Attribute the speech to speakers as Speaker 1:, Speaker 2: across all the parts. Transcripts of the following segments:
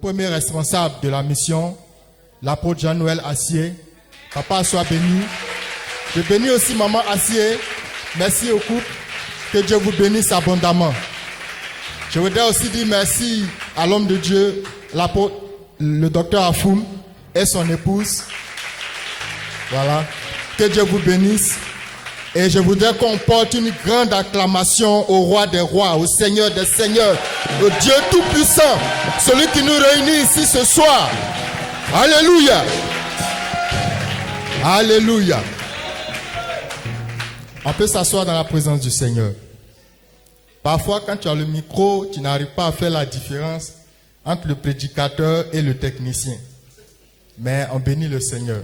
Speaker 1: premier responsable de la mission, l'apôtre Jean-Noël Assier. Papa, sois béni. Je bénis aussi maman Assier. Merci au couple. Que Dieu vous bénisse abondamment. Je voudrais aussi dire merci à l'homme de Dieu, l'apôtre, le docteur Afoum et son épouse. Voilà. Que Dieu vous bénisse. Et je voudrais qu'on porte une grande acclamation au roi des rois, au Seigneur des seigneurs, au Dieu tout-puissant, celui qui nous réunit ici ce soir. Alléluia. Alléluia. On peut s'asseoir dans la présence du Seigneur. Parfois, quand tu as le micro, tu n'arrives pas à faire la différence entre le prédicateur et le technicien. Mais on bénit le Seigneur.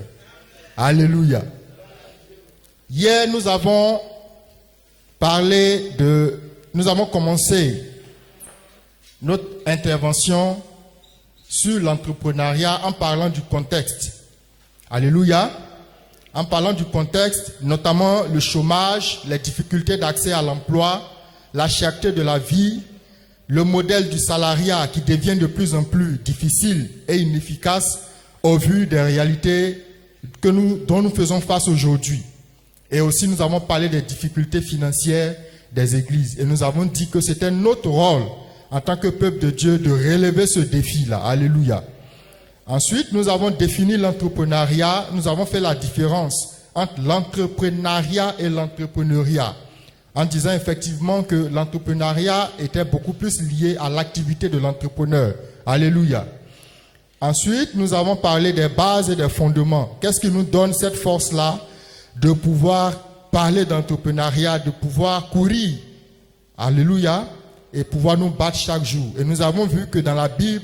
Speaker 1: Alléluia. Hier, nous avons commencé notre intervention sur l'entrepreneuriat en parlant du contexte. Alléluia. En parlant du contexte, notamment le chômage, les difficultés d'accès à l'emploi, la cherté de la vie, le modèle du salariat qui devient de plus en plus difficile et inefficace au vu des réalités dont nous faisons face aujourd'hui. Et aussi, nous avons parlé des difficultés financières des églises. Et nous avons dit que c'était notre rôle, en tant que peuple de Dieu, de relever ce défi-là. Alléluia. Ensuite, nous avons défini l'entrepreneuriat. Nous avons fait la différence entre l'entrepreneuriat et l'entrepreneuriat, en disant effectivement que l'entrepreneuriat était beaucoup plus lié à l'activité de l'entrepreneur. Alléluia. Ensuite, nous avons parlé des bases et des fondements. Qu'est-ce qui nous donne cette force-là de pouvoir parler d'entrepreneuriat, de pouvoir courir, alléluia, et pouvoir nous battre chaque jour. Et nous avons vu que dans la Bible,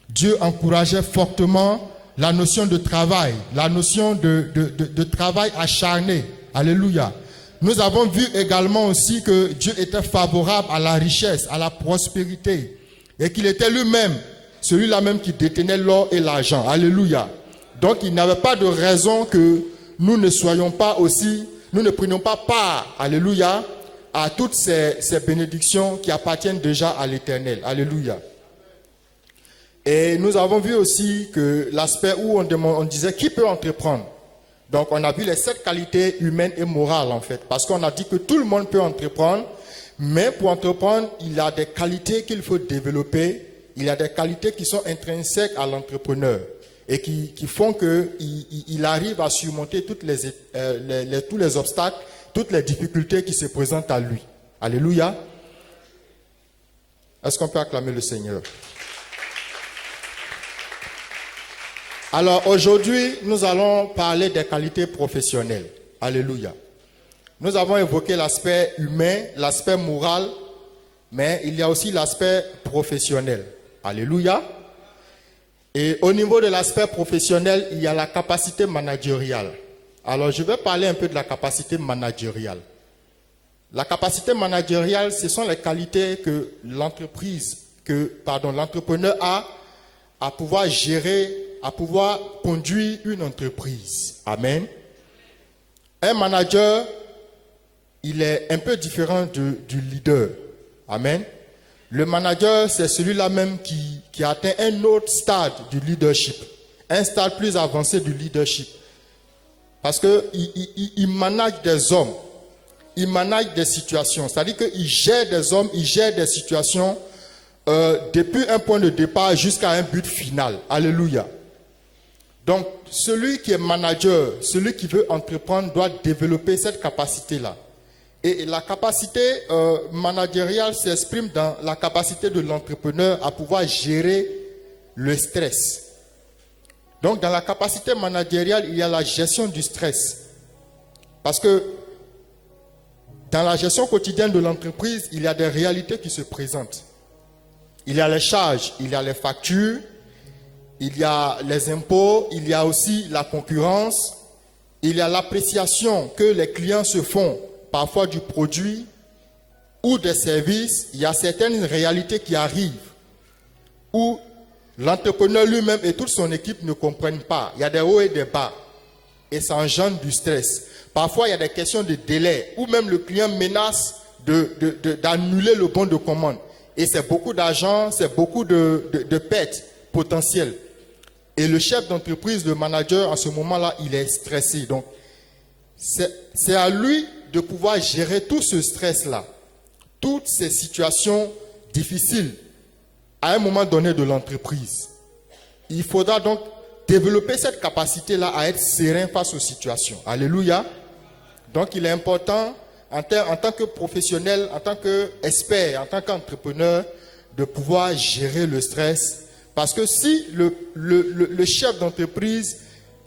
Speaker 1: Dieu encourageait fortement la notion de travail, la notion de travail acharné, alléluia. Nous avons vu également aussi que Dieu était favorable à la richesse, à la prospérité, et qu'il était lui-même, celui-là même qui détenait l'or et l'argent, alléluia. Donc il n'avait pas de raison que nous ne soyons pas aussi, nous ne prenions pas part, alléluia, à toutes ces bénédictions qui appartiennent déjà à l'Éternel. Alléluia. Et nous avons vu aussi que l'aspect où on disait qui peut entreprendre. Donc on a vu les 7 qualités humaines et morales en fait. Parce qu'on a dit que tout le monde peut entreprendre, mais pour entreprendre, il y a des qualités qu'il faut développer. Il y a des qualités qui sont intrinsèques à l'entrepreneur et qui font qu'il arrive à surmonter tous les obstacles, toutes les difficultés qui se présentent à lui. Alléluia. Est-ce qu'on peut acclamer le Seigneur? Alors aujourd'hui, nous allons parler des qualités professionnelles. Alléluia. Nous avons évoqué l'aspect humain, l'aspect moral, mais il y a aussi l'aspect professionnel. Alléluia. Et au niveau de l'aspect professionnel, il y a la capacité managériale. Alors, je vais parler un peu de la capacité managériale. La capacité managériale, ce sont les qualités que l'entrepreneur a à pouvoir gérer, à pouvoir conduire une entreprise. Amen. Un manager, il est un peu différent du leader. Amen. Le manager, c'est celui-là même qui atteint un autre stade du leadership, un stade plus avancé du leadership. Parce qu'il manage des hommes, il manage des situations. C'est-à-dire qu'il gère des hommes, il gère des situations depuis un point de départ jusqu'à un but final. Alléluia. Donc, celui qui est manager, celui qui veut entreprendre doit développer cette capacité-là. Et la capacité managériale s'exprime dans la capacité de l'entrepreneur à pouvoir gérer le stress. Donc, dans la capacité managériale, il y a la gestion du stress. Parce que dans la gestion quotidienne de l'entreprise, il y a des réalités qui se présentent. Il y a les charges, il y a les factures, il y a les impôts, il y a aussi la concurrence, il y a l'appréciation que les clients se font parfois du produit ou des services. Il y a certaines réalités qui arrivent où l'entrepreneur lui-même et toute son équipe ne comprennent pas. Il y a des hauts et des bas et ça engendre du stress. Parfois, il y a des questions de délai ou même le client menace d'annuler le bon de commande. Et c'est beaucoup d'argent, c'est beaucoup de pertes potentiel. Et le chef d'entreprise, le manager, à ce moment-là, il est stressé. Donc, c'est à lui de pouvoir gérer tout ce stress-là, toutes ces situations difficiles à un moment donné de l'entreprise. Il faudra donc développer cette capacité-là à être serein face aux situations. Alléluia. Donc, il est important, en tant que professionnel, en tant qu'expert, en tant qu'entrepreneur, de pouvoir gérer le stress. Parce que si le chef d'entreprise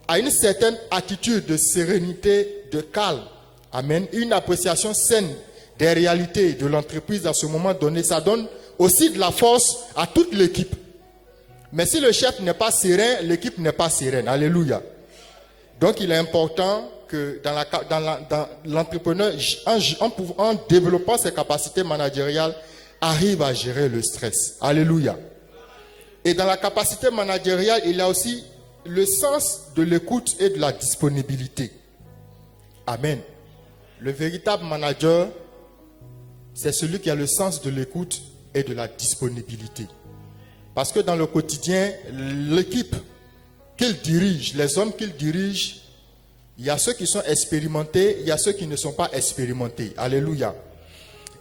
Speaker 1: a une certaine attitude de sérénité, de calme, amen, une appréciation saine des réalités de l'entreprise à ce moment donné, ça donne aussi de la force à toute l'équipe. Mais si le chef n'est pas serein, l'équipe n'est pas sereine. Alléluia. Donc il est important que dans l'entrepreneur, en développant ses capacités managériales, arrive à gérer le stress. Alléluia. Et dans la capacité managériale, il y a aussi le sens de l'écoute et de la disponibilité. Amen. Le véritable manager, c'est celui qui a le sens de l'écoute et de la disponibilité. Parce que dans le quotidien, l'équipe qu'il dirige, les hommes qu'il dirige, il y a ceux qui sont expérimentés, il y a ceux qui ne sont pas expérimentés. Alléluia.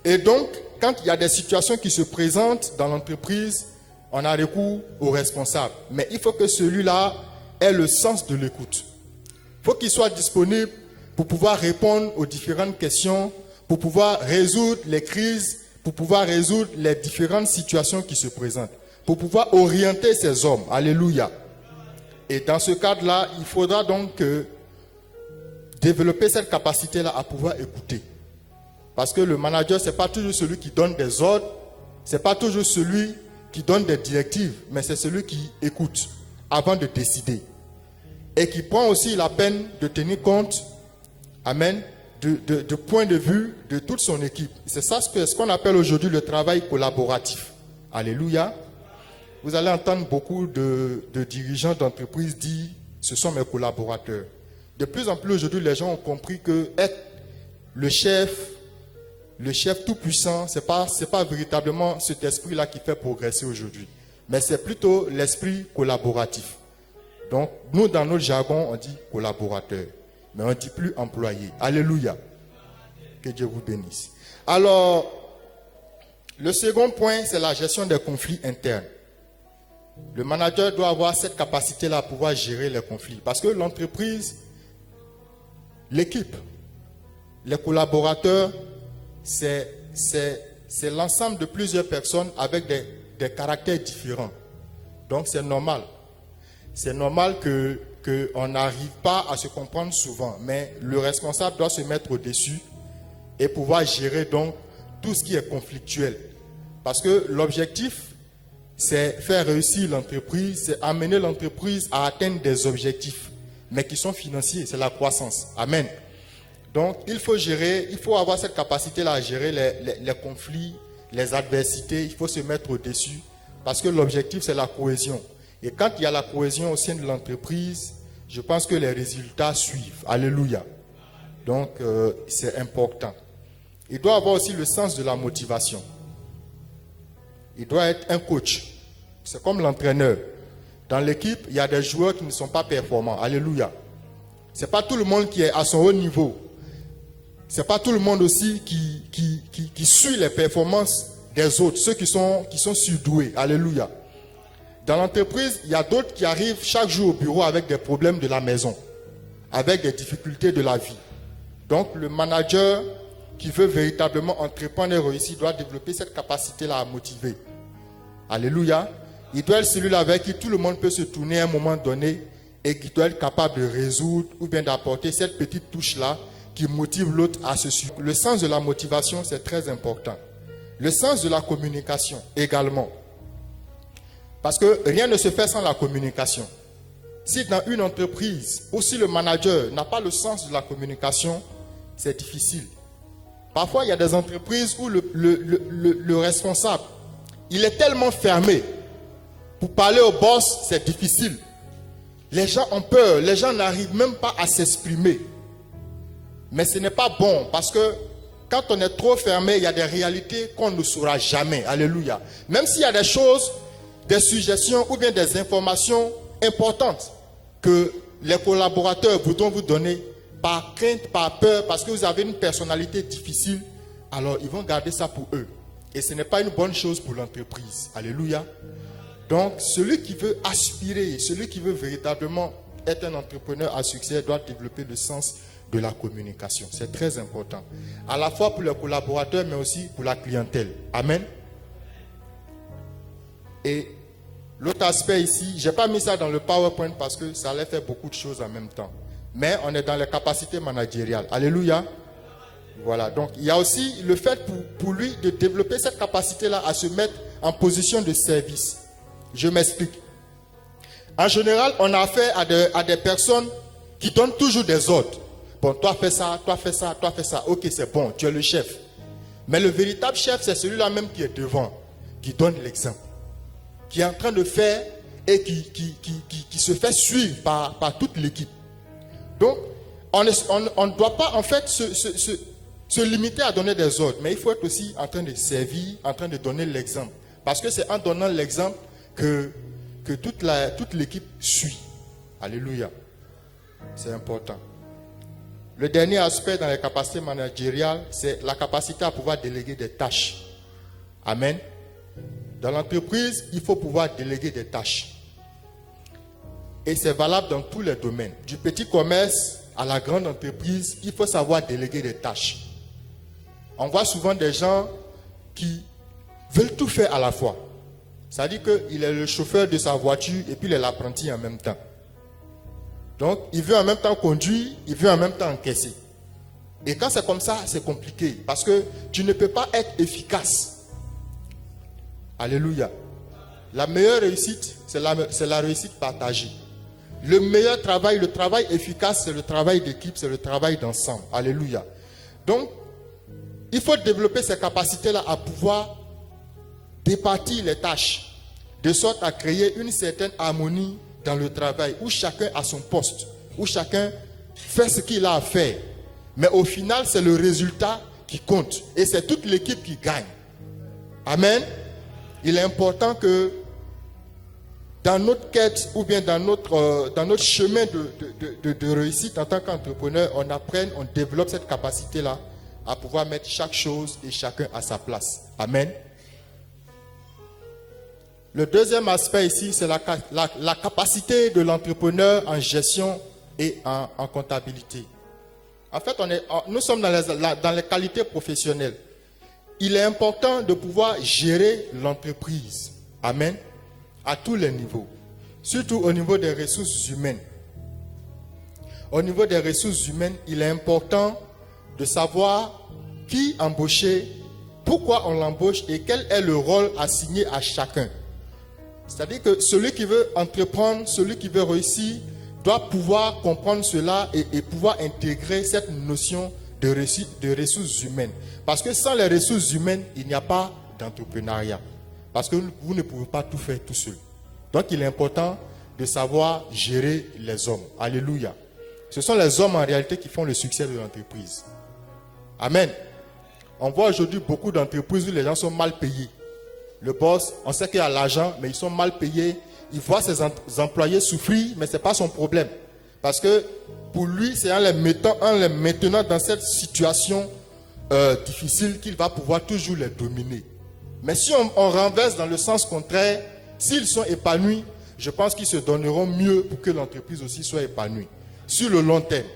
Speaker 1: Et donc, quand il y a des situations qui se présentent dans l'entreprise, on a recours aux responsables. Mais il faut que celui-là ait le sens de l'écoute. Il faut qu'il soit disponible pour pouvoir répondre aux différentes questions, pour pouvoir résoudre les crises, pour pouvoir résoudre les différentes situations qui se présentent, pour pouvoir orienter ces hommes. Alléluia. Et dans ce cadre-là, il faudra donc développer cette capacité-là à pouvoir écouter. Parce que le manager, ce n'est pas toujours celui qui donne des ordres, ce n'est pas toujours celui qui donne des directives, mais c'est celui qui écoute avant de décider. Et qui prend aussi la peine de tenir compte, amen, de point de vue de toute son équipe. C'est ça ce qu'on appelle aujourd'hui le travail collaboratif. Alléluia. Vous allez entendre beaucoup de dirigeants d'entreprises dire « ce sont mes collaborateurs ». De plus en plus aujourd'hui, les gens ont compris que être le chef tout puissant, c'est pas véritablement cet esprit-là qui fait progresser aujourd'hui. Mais c'est plutôt l'esprit collaboratif. Donc, nous, dans notre jargon, on dit collaborateur. Mais on ne dit plus employé. Alléluia. Que Dieu vous bénisse. Alors, le second point, c'est la gestion des conflits internes. Le manager doit avoir cette capacité-là à pouvoir gérer les conflits. Parce que l'entreprise, l'équipe, les collaborateurs, c'est l'ensemble de plusieurs personnes avec des caractères différents. Donc c'est normal. C'est normal qu'on n'arrive pas à se comprendre souvent. Mais le responsable doit se mettre au-dessus et pouvoir gérer donc tout ce qui est conflictuel. Parce que l'objectif, c'est faire réussir l'entreprise, c'est amener l'entreprise à atteindre des objectifs, mais qui sont financiers, c'est la croissance. Amen. Donc, il faut avoir cette capacité-là à gérer les conflits, les adversités. Il faut se mettre au-dessus parce que l'objectif, c'est la cohésion. Et quand il y a la cohésion au sein de l'entreprise, je pense que les résultats suivent. Alléluia. Donc, c'est important. Il doit avoir aussi le sens de la motivation. Il doit être un coach. C'est comme l'entraîneur. Dans l'équipe, il y a des joueurs qui ne sont pas performants. Alléluia. Ce n'est pas tout le monde qui est à son haut niveau. Ce n'est pas tout le monde aussi qui suit les performances des autres, ceux qui sont surdoués. Alléluia. Dans l'entreprise, il y a d'autres qui arrivent chaque jour au bureau avec des problèmes de la maison, avec des difficultés de la vie. Donc, le manager qui veut véritablement entreprendre et réussir doit développer cette capacité-là à motiver. Alléluia. Il doit être celui-là avec qui tout le monde peut se tourner à un moment donné et qui doit être capable de résoudre ou bien d'apporter cette petite touche-là qui motive l'autre à se suivre. Le sens de la motivation, c'est très important. Le sens de la communication également. Parce que rien ne se fait sans la communication. Si dans une entreprise, ou si le manager n'a pas le sens de la communication, c'est difficile. Parfois, il y a des entreprises où le responsable, il est tellement fermé. Pour parler au boss, c'est difficile. Les gens ont peur, les gens n'arrivent même pas à s'exprimer. Mais ce n'est pas bon parce que quand on est trop fermé, il y a des réalités qu'on ne saura jamais. Alléluia. Même s'il y a des choses des suggestions ou bien des informations importantes que les collaborateurs voudront vous donner par crainte, par peur, parce que vous avez une personnalité difficile, alors ils vont garder ça pour eux. Et ce n'est pas une bonne chose pour l'entreprise. Alléluia. Donc, celui qui veut aspirer, celui qui veut véritablement être un entrepreneur à succès doit développer le sens de la communication. C'est très important. À la fois pour les collaborateurs, mais aussi pour la clientèle. Amen. Et l'autre aspect ici, je n'ai pas mis ça dans le PowerPoint parce que ça allait faire beaucoup de choses en même temps. Mais on est dans les capacités managériales. Alléluia. Voilà. Donc, il y a aussi le fait pour lui de développer cette capacité-là à se mettre en position de service. Je m'explique. En général, on a affaire à des personnes qui donnent toujours des ordres. Bon, toi fais ça, toi fais ça, toi fais ça. Ok, c'est bon, tu es le chef. Mais le véritable chef, c'est celui-là même qui est devant, qui donne l'exemple, qui est en train de faire et qui se fait suivre par toute l'équipe. Donc, on ne doit pas en fait se limiter à donner des ordres, mais il faut être aussi en train de servir, en train de donner l'exemple. Parce que c'est en donnant l'exemple que toute l'équipe suit. Alléluia. C'est important. Le dernier aspect dans les capacités managériales, c'est la capacité à pouvoir déléguer des tâches. Amen. Dans l'entreprise, il faut pouvoir déléguer des tâches. Et c'est valable dans tous les domaines. Du petit commerce à la grande entreprise, il faut savoir déléguer des tâches. On voit souvent des gens qui veulent tout faire à la fois. Ça dit qu'il est le chauffeur de sa voiture et puis il est l'apprenti en même temps. Donc, il veut en même temps conduire, il veut en même temps encaisser. Et quand c'est comme ça, c'est compliqué. Parce que tu ne peux pas être efficace. Alléluia. La meilleure réussite, c'est la réussite partagée. Le meilleur travail, le travail efficace, c'est le travail d'équipe, c'est le travail d'ensemble. Alléluia. Donc, il faut développer ces capacités-là à pouvoir départir les tâches, de sorte à créer une certaine harmonie dans le travail, où chacun a son poste, où chacun fait ce qu'il a à faire. Mais au final, c'est le résultat qui compte. Et c'est toute l'équipe qui gagne. Amen. Il est important que dans notre quête ou bien dans notre chemin de réussite en tant qu'entrepreneur, on apprenne, on développe cette capacité-là à pouvoir mettre chaque chose et chacun à sa place. Amen. Le deuxième aspect ici, c'est la capacité de l'entrepreneur en gestion et en comptabilité. En fait, nous sommes dans les qualités professionnelles. Il est important de pouvoir gérer l'entreprise. Amen. À tous les niveaux. Surtout au niveau des ressources humaines. Au niveau des ressources humaines, il est important de savoir qui embaucher, pourquoi on l'embauche et quel est le rôle assigné à chacun. C'est-à-dire que celui qui veut entreprendre, celui qui veut réussir, doit pouvoir comprendre cela et pouvoir intégrer cette notion de ressources humaines. Parce que sans les ressources humaines, il n'y a pas d'entrepreneuriat. Parce que vous ne pouvez pas tout faire tout seul. Donc il est important de savoir gérer les hommes. Alléluia. Ce sont les hommes en réalité qui font le succès de l'entreprise. Amen. On voit aujourd'hui beaucoup d'entreprises où les gens sont mal payés. Le boss, on sait qu'il a l'argent, mais ils sont mal payés. Il voit ses employés souffrir, mais ce n'est pas son problème. Parce que pour lui, c'est en les maintenant dans cette situation difficile qu'il va pouvoir toujours les dominer. Mais si on renverse dans le sens contraire, s'ils sont épanouis, je pense qu'ils se donneront mieux pour que l'entreprise aussi soit épanouie. Sur le long terme.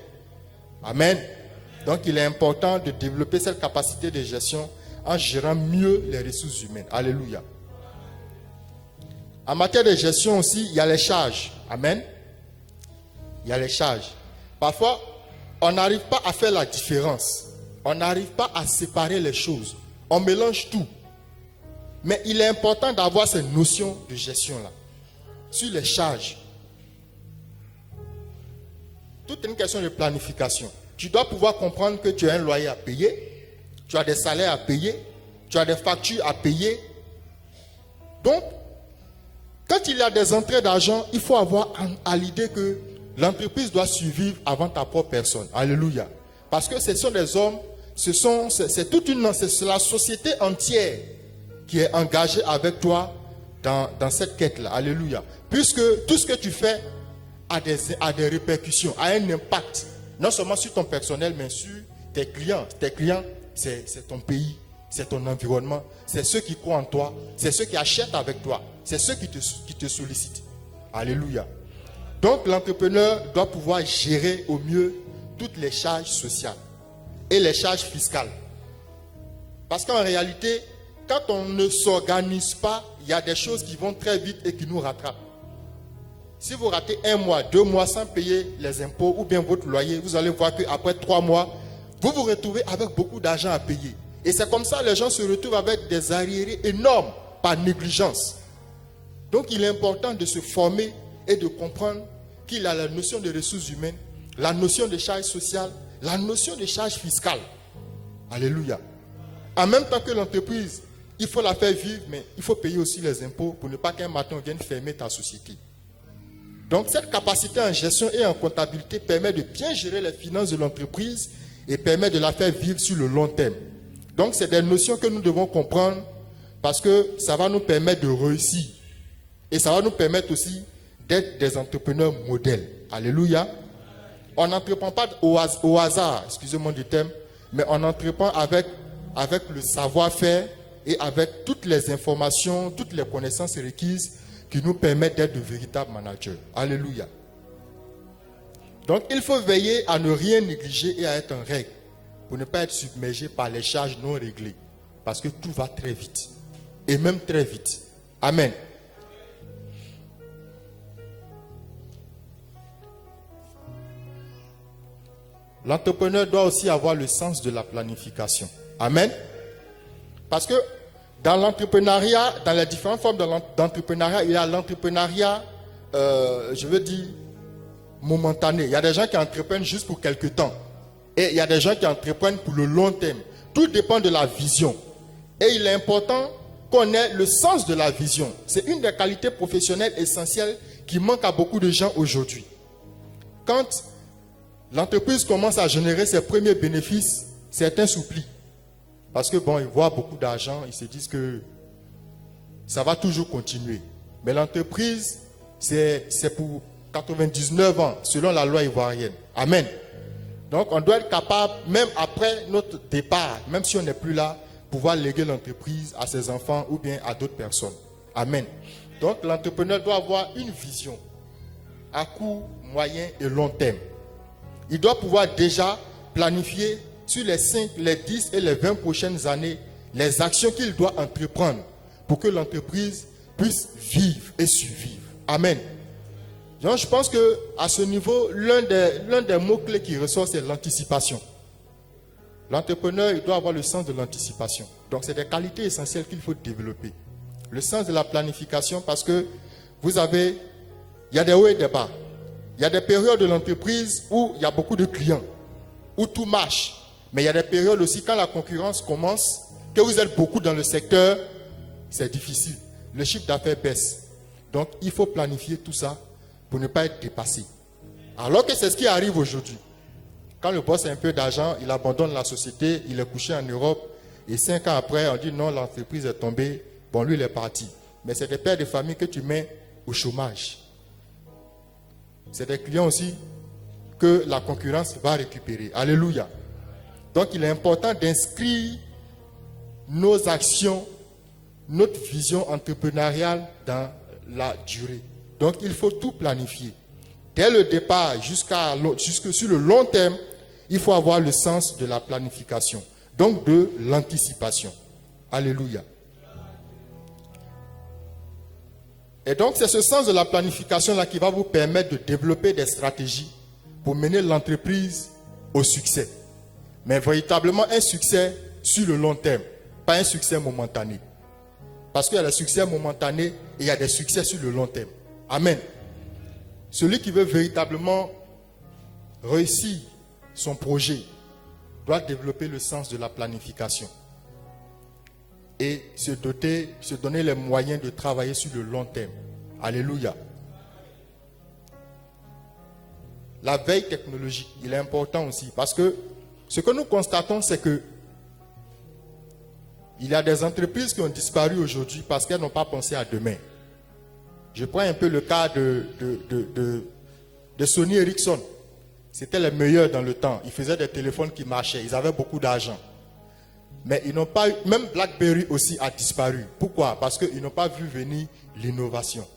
Speaker 1: Amen. Donc il est important de développer cette capacité de gestion en gérant mieux les ressources humaines. Alléluia. En matière de gestion aussi, il y a les charges. Amen. Il y a les charges. Parfois, on n'arrive pas à faire la différence. On n'arrive pas à séparer les choses. On mélange tout. Mais il est important d'avoir ces notions de gestion-là. Sur les charges. Tout est une question de planification. Tu dois pouvoir comprendre que tu as un loyer à payer. Tu as des salaires à payer. Tu as des factures à payer. Donc, quand il y a des entrées d'argent, il faut avoir à l'idée que l'entreprise doit survivre avant ta propre personne. Alléluia. Parce que ce sont des hommes, c'est la société entière qui est engagée avec toi dans cette quête-là. Alléluia. Puisque tout ce que tu fais a des répercussions, a un impact, non seulement sur ton personnel, mais sur tes clients. Tes clients, c'est ton pays, c'est ton environnement, c'est ceux qui croient en toi, c'est ceux qui achètent avec toi, c'est ceux qui te sollicitent. Alléluia. Donc l'entrepreneur doit pouvoir gérer au mieux toutes les charges sociales et les charges fiscales. Parce qu'en réalité, quand on ne s'organise pas, il y a des choses qui vont très vite et qui nous rattrapent. Si vous ratez 1 mois, 2 mois sans payer les impôts ou bien votre loyer, vous allez voir qu'après 3 mois, vous vous retrouvez avec beaucoup d'argent à payer. Et c'est comme ça que les gens se retrouvent avec des arriérés énormes par négligence. Donc il est important de se former et de comprendre qu'il a la notion de ressources humaines, la notion de charges sociales, la notion de charges fiscales. Alléluia. En même temps que l'entreprise, il faut la faire vivre, mais il faut payer aussi les impôts pour ne pas qu'un matin on vienne fermer ta société. Donc cette capacité en gestion et en comptabilité permet de bien gérer les finances de l'entreprise et permet de la faire vivre sur le long terme. Donc c'est des notions que nous devons comprendre parce que ça va nous permettre de réussir. Et ça va nous permettre aussi d'être des entrepreneurs modèles. Alléluia. On n'entreprend pas au hasard, excusez-moi du terme, mais on entreprend avec le savoir-faire et avec toutes les informations, toutes les connaissances requises qui nous permettent d'être de véritables managers. Alléluia. Donc il faut veiller à ne rien négliger et à être en règle pour ne pas être submergé par les charges non réglées. Parce que tout va très vite. Et même très vite. Amen. L'entrepreneur doit aussi avoir le sens de la planification. Amen. Parce que dans l'entrepreneuriat, dans les différentes formes d'entrepreneuriat, il y a l'entrepreneuriat, momentané. Il y a des gens qui entreprennent juste pour quelque temps. Et il y a des gens qui entreprennent pour le long terme. Tout dépend de la vision. Et il est important qu'on ait le sens de la vision. C'est une des qualités professionnelles essentielles qui manque à beaucoup de gens aujourd'hui. Quand l'entreprise commence à générer ses premiers bénéfices, certains s'oublient. Parce que ils voient beaucoup d'argent, ils se disent que ça va toujours continuer. Mais l'entreprise, c'est pour 99 ans, selon la loi ivoirienne. Amen. Donc on doit être capable, même après notre départ, même si on n'est plus là, pouvoir léguer l'entreprise à ses enfants ou bien à d'autres personnes. Amen. Donc l'entrepreneur doit avoir une vision à court, moyen et long terme. Il doit pouvoir déjà planifier sur les 5, les 10 et les 20 prochaines années les actions qu'il doit entreprendre pour que l'entreprise puisse vivre et survivre. Amen. Donc je pense qu'à ce niveau, l'un des mots-clés qui ressort, c'est l'anticipation. L'entrepreneur, il doit avoir le sens de l'anticipation. Donc c'est des qualités essentielles qu'il faut développer. Le sens de la planification, parce que il y a des hauts et des bas. Il y a des périodes de l'entreprise où il y a beaucoup de clients, où tout marche. Mais il y a des périodes aussi quand la concurrence commence, que vous êtes beaucoup dans le secteur, c'est difficile. Le chiffre d'affaires baisse. Donc il faut planifier tout ça pour ne pas être dépassé. Alors que c'est ce qui arrive aujourd'hui. Quand le boss a un peu d'argent, il abandonne la société, il est couché en Europe, et 5 ans après, on dit non, l'entreprise est tombée, lui il est parti. Mais c'est des pères de famille que tu mets au chômage. C'est des clients aussi que la concurrence va récupérer. Alléluia. Donc il est important d'inscrire nos actions, notre vision entrepreneuriale dans la durée. Donc il faut tout planifier. Dès le départ jusque sur le long terme, il faut avoir le sens de la planification. Donc de l'anticipation. Alléluia. Et donc c'est ce sens de la planification-là qui va vous permettre de développer des stratégies pour mener l'entreprise au succès. Mais véritablement un succès sur le long terme, pas un succès momentané. Parce qu'il y a des succès momentanés et il y a des succès sur le long terme. Amen. Celui qui veut véritablement réussir son projet doit développer le sens de la planification et se donner les moyens de travailler sur le long terme. Alléluia. La veille technologique, il est important aussi parce que ce que nous constatons, c'est que il y a des entreprises qui ont disparu aujourd'hui parce qu'elles n'ont pas pensé à demain. Je prends un peu le cas de Sony Ericsson. C'était les meilleurs dans le temps. Ils faisaient des téléphones qui marchaient. Ils avaient beaucoup d'argent. Mais ils n'ont pas eu... Même BlackBerry aussi a disparu. Pourquoi? Parce qu'ils n'ont pas vu venir l'innovation.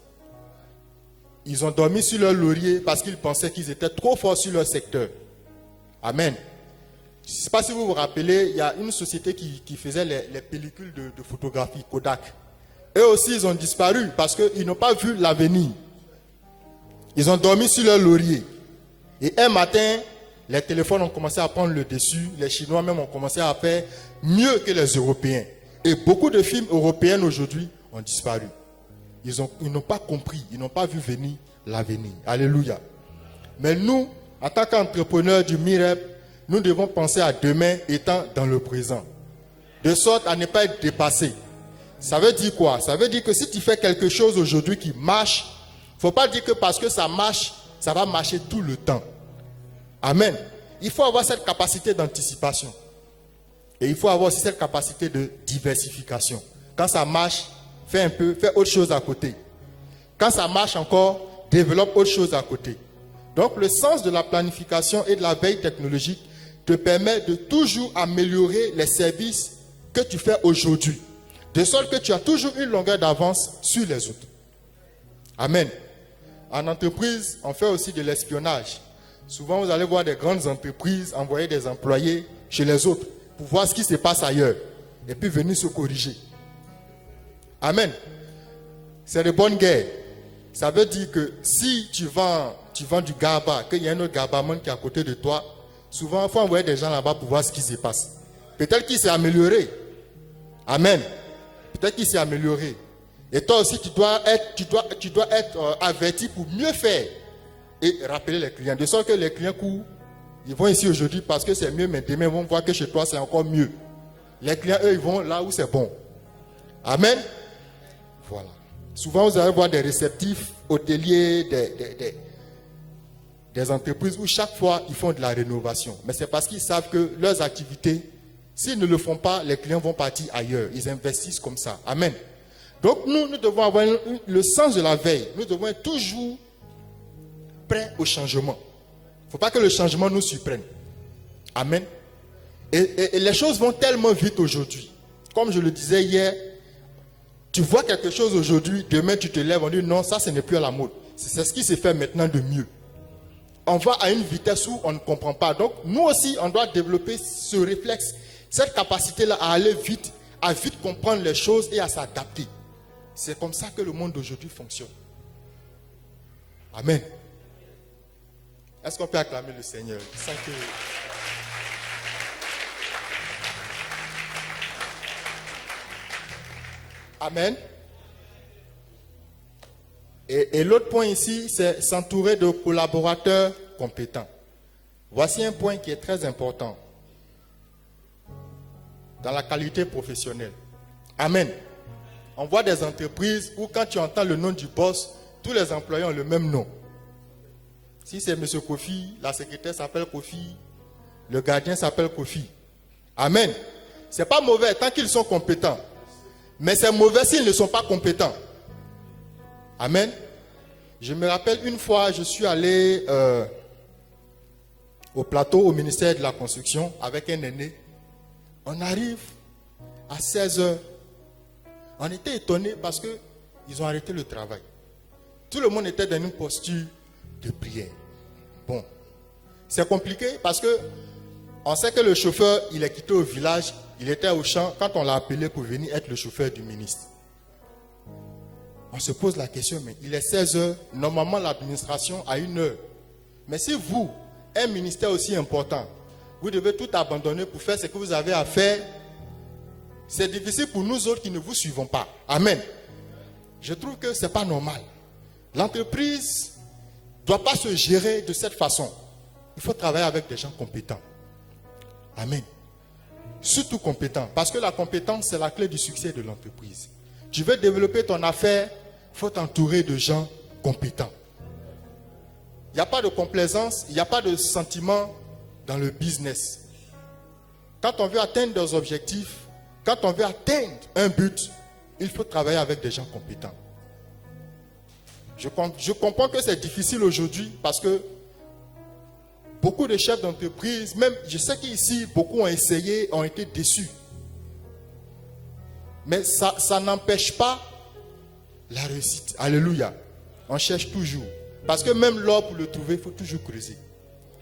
Speaker 1: Ils ont dormi sur leur laurier parce qu'ils pensaient qu'ils étaient trop forts sur leur secteur. Amen. Je ne sais pas si vous vous rappelez, il y a une société qui faisait les pellicules de photographie, Kodak. Eux aussi, ils ont disparu parce qu'ils n'ont pas vu l'avenir. Ils ont dormi sur leur laurier. Et un matin, les téléphones ont commencé à prendre le dessus. Les Chinois même ont commencé à faire mieux que les Européens. Et beaucoup de films européens aujourd'hui ont disparu. Ils n'ont pas compris, ils n'ont pas vu venir l'avenir. Alléluia. Mais nous, en tant qu'entrepreneurs du MIREP, nous devons penser à demain étant dans le présent. De sorte à ne pas être dépassé. Ça veut dire quoi? Ça veut dire que si tu fais quelque chose aujourd'hui qui marche, il ne faut pas dire que parce que ça marche, ça va marcher tout le temps. Amen. Il faut avoir cette capacité d'anticipation. Et il faut avoir aussi cette capacité de diversification. Quand ça marche, fais autre chose à côté. Quand ça marche encore, développe autre chose à côté. Donc le sens de la planification et de la veille technologique te permet de toujours améliorer les services que tu fais aujourd'hui. De sorte que tu as toujours une longueur d'avance sur les autres. Amen. En entreprise, on fait aussi de l'espionnage. Souvent, vous allez voir des grandes entreprises envoyer des employés chez les autres pour voir ce qui se passe ailleurs et puis venir se corriger. Amen. C'est de bonne guerre. Ça veut dire que si tu vends du GABA, qu'il y a un autre GABAman qui est à côté de toi, souvent, il faut envoyer des gens là-bas pour voir ce qui se passe. Peut-être qu'il s'est amélioré. Amen. Peut-être qu'il s'est amélioré. Et toi aussi, tu dois être averti pour mieux faire et rappeler les clients. De sorte que les clients courent, ils vont ici aujourd'hui parce que c'est mieux, mais demain, ils vont voir que chez toi, c'est encore mieux. Les clients, eux, ils vont là où c'est bon. Amen. Voilà. Souvent, vous allez voir des réceptifs hôteliers, des entreprises où chaque fois, ils font de la rénovation. Mais c'est parce qu'ils savent que leurs activités, s'ils ne le font pas, les clients vont partir ailleurs. Ils investissent comme ça. Amen. Donc, nous devons avoir le sens de la veille. Nous devons être toujours prêts au changement. Il ne faut pas que le changement nous surprenne. Amen. Et les choses vont tellement vite aujourd'hui. Comme je le disais hier, tu vois quelque chose aujourd'hui, demain tu te lèves, on dit non, ça ce n'est plus à la mode. C'est ce qui se fait maintenant de mieux. On va à une vitesse où on ne comprend pas. Donc, nous aussi, on doit développer ce réflexe, cette capacité-là à aller vite, à vite comprendre les choses et à s'adapter. C'est comme ça que le monde d'aujourd'hui fonctionne. Amen. Est-ce qu'on peut acclamer le Seigneur? Amen. Et l'autre point ici, c'est s'entourer de collaborateurs compétents. Voici un point qui est très important dans la qualité professionnelle. Amen. On voit des entreprises où quand tu entends le nom du boss, tous les employés ont le même nom. Si c'est M. Kofi, la secrétaire s'appelle Kofi, le gardien s'appelle Kofi. Amen. Ce n'est pas mauvais tant qu'ils sont compétents. Mais c'est mauvais s'ils ne sont pas compétents. Amen. Je me rappelle une fois, je suis allé au plateau, au ministère de la Construction, avec un aîné. On arrive à 16 h. On était étonnés parce qu'ils ont arrêté le travail. Tout le monde était dans une posture de prière. Bon, c'est compliqué parce que on sait que le chauffeur, il est quitté au village, il était au champ quand on l'a appelé pour venir être le chauffeur du ministre. On se pose la question, mais il est 16 h, normalement l'administration a 1 heure. Mais si vous, un ministère aussi important, vous devez tout abandonner pour faire ce que vous avez à faire, c'est difficile pour nous autres qui ne vous suivons pas. Amen. Je trouve que ce n'est pas normal. L'entreprise ne doit pas se gérer de cette façon. Il faut travailler avec des gens compétents. Amen. Surtout compétents. Parce que la compétence, c'est la clé du succès de l'entreprise. Tu veux développer ton affaire, il faut t'entourer de gens compétents. Il n'y a pas de complaisance, il n'y a pas de sentiment dans le business. Quand on veut atteindre des objectifs, quand on veut atteindre un but, il faut travailler avec des gens compétents. Je comprends que c'est difficile aujourd'hui parce que beaucoup de chefs d'entreprise, même je sais qu'ici, beaucoup ont essayé, ont été déçus. Mais ça n'empêche pas la réussite. Alléluia. On cherche toujours. Parce que même l'or, pour le trouver, il faut toujours creuser.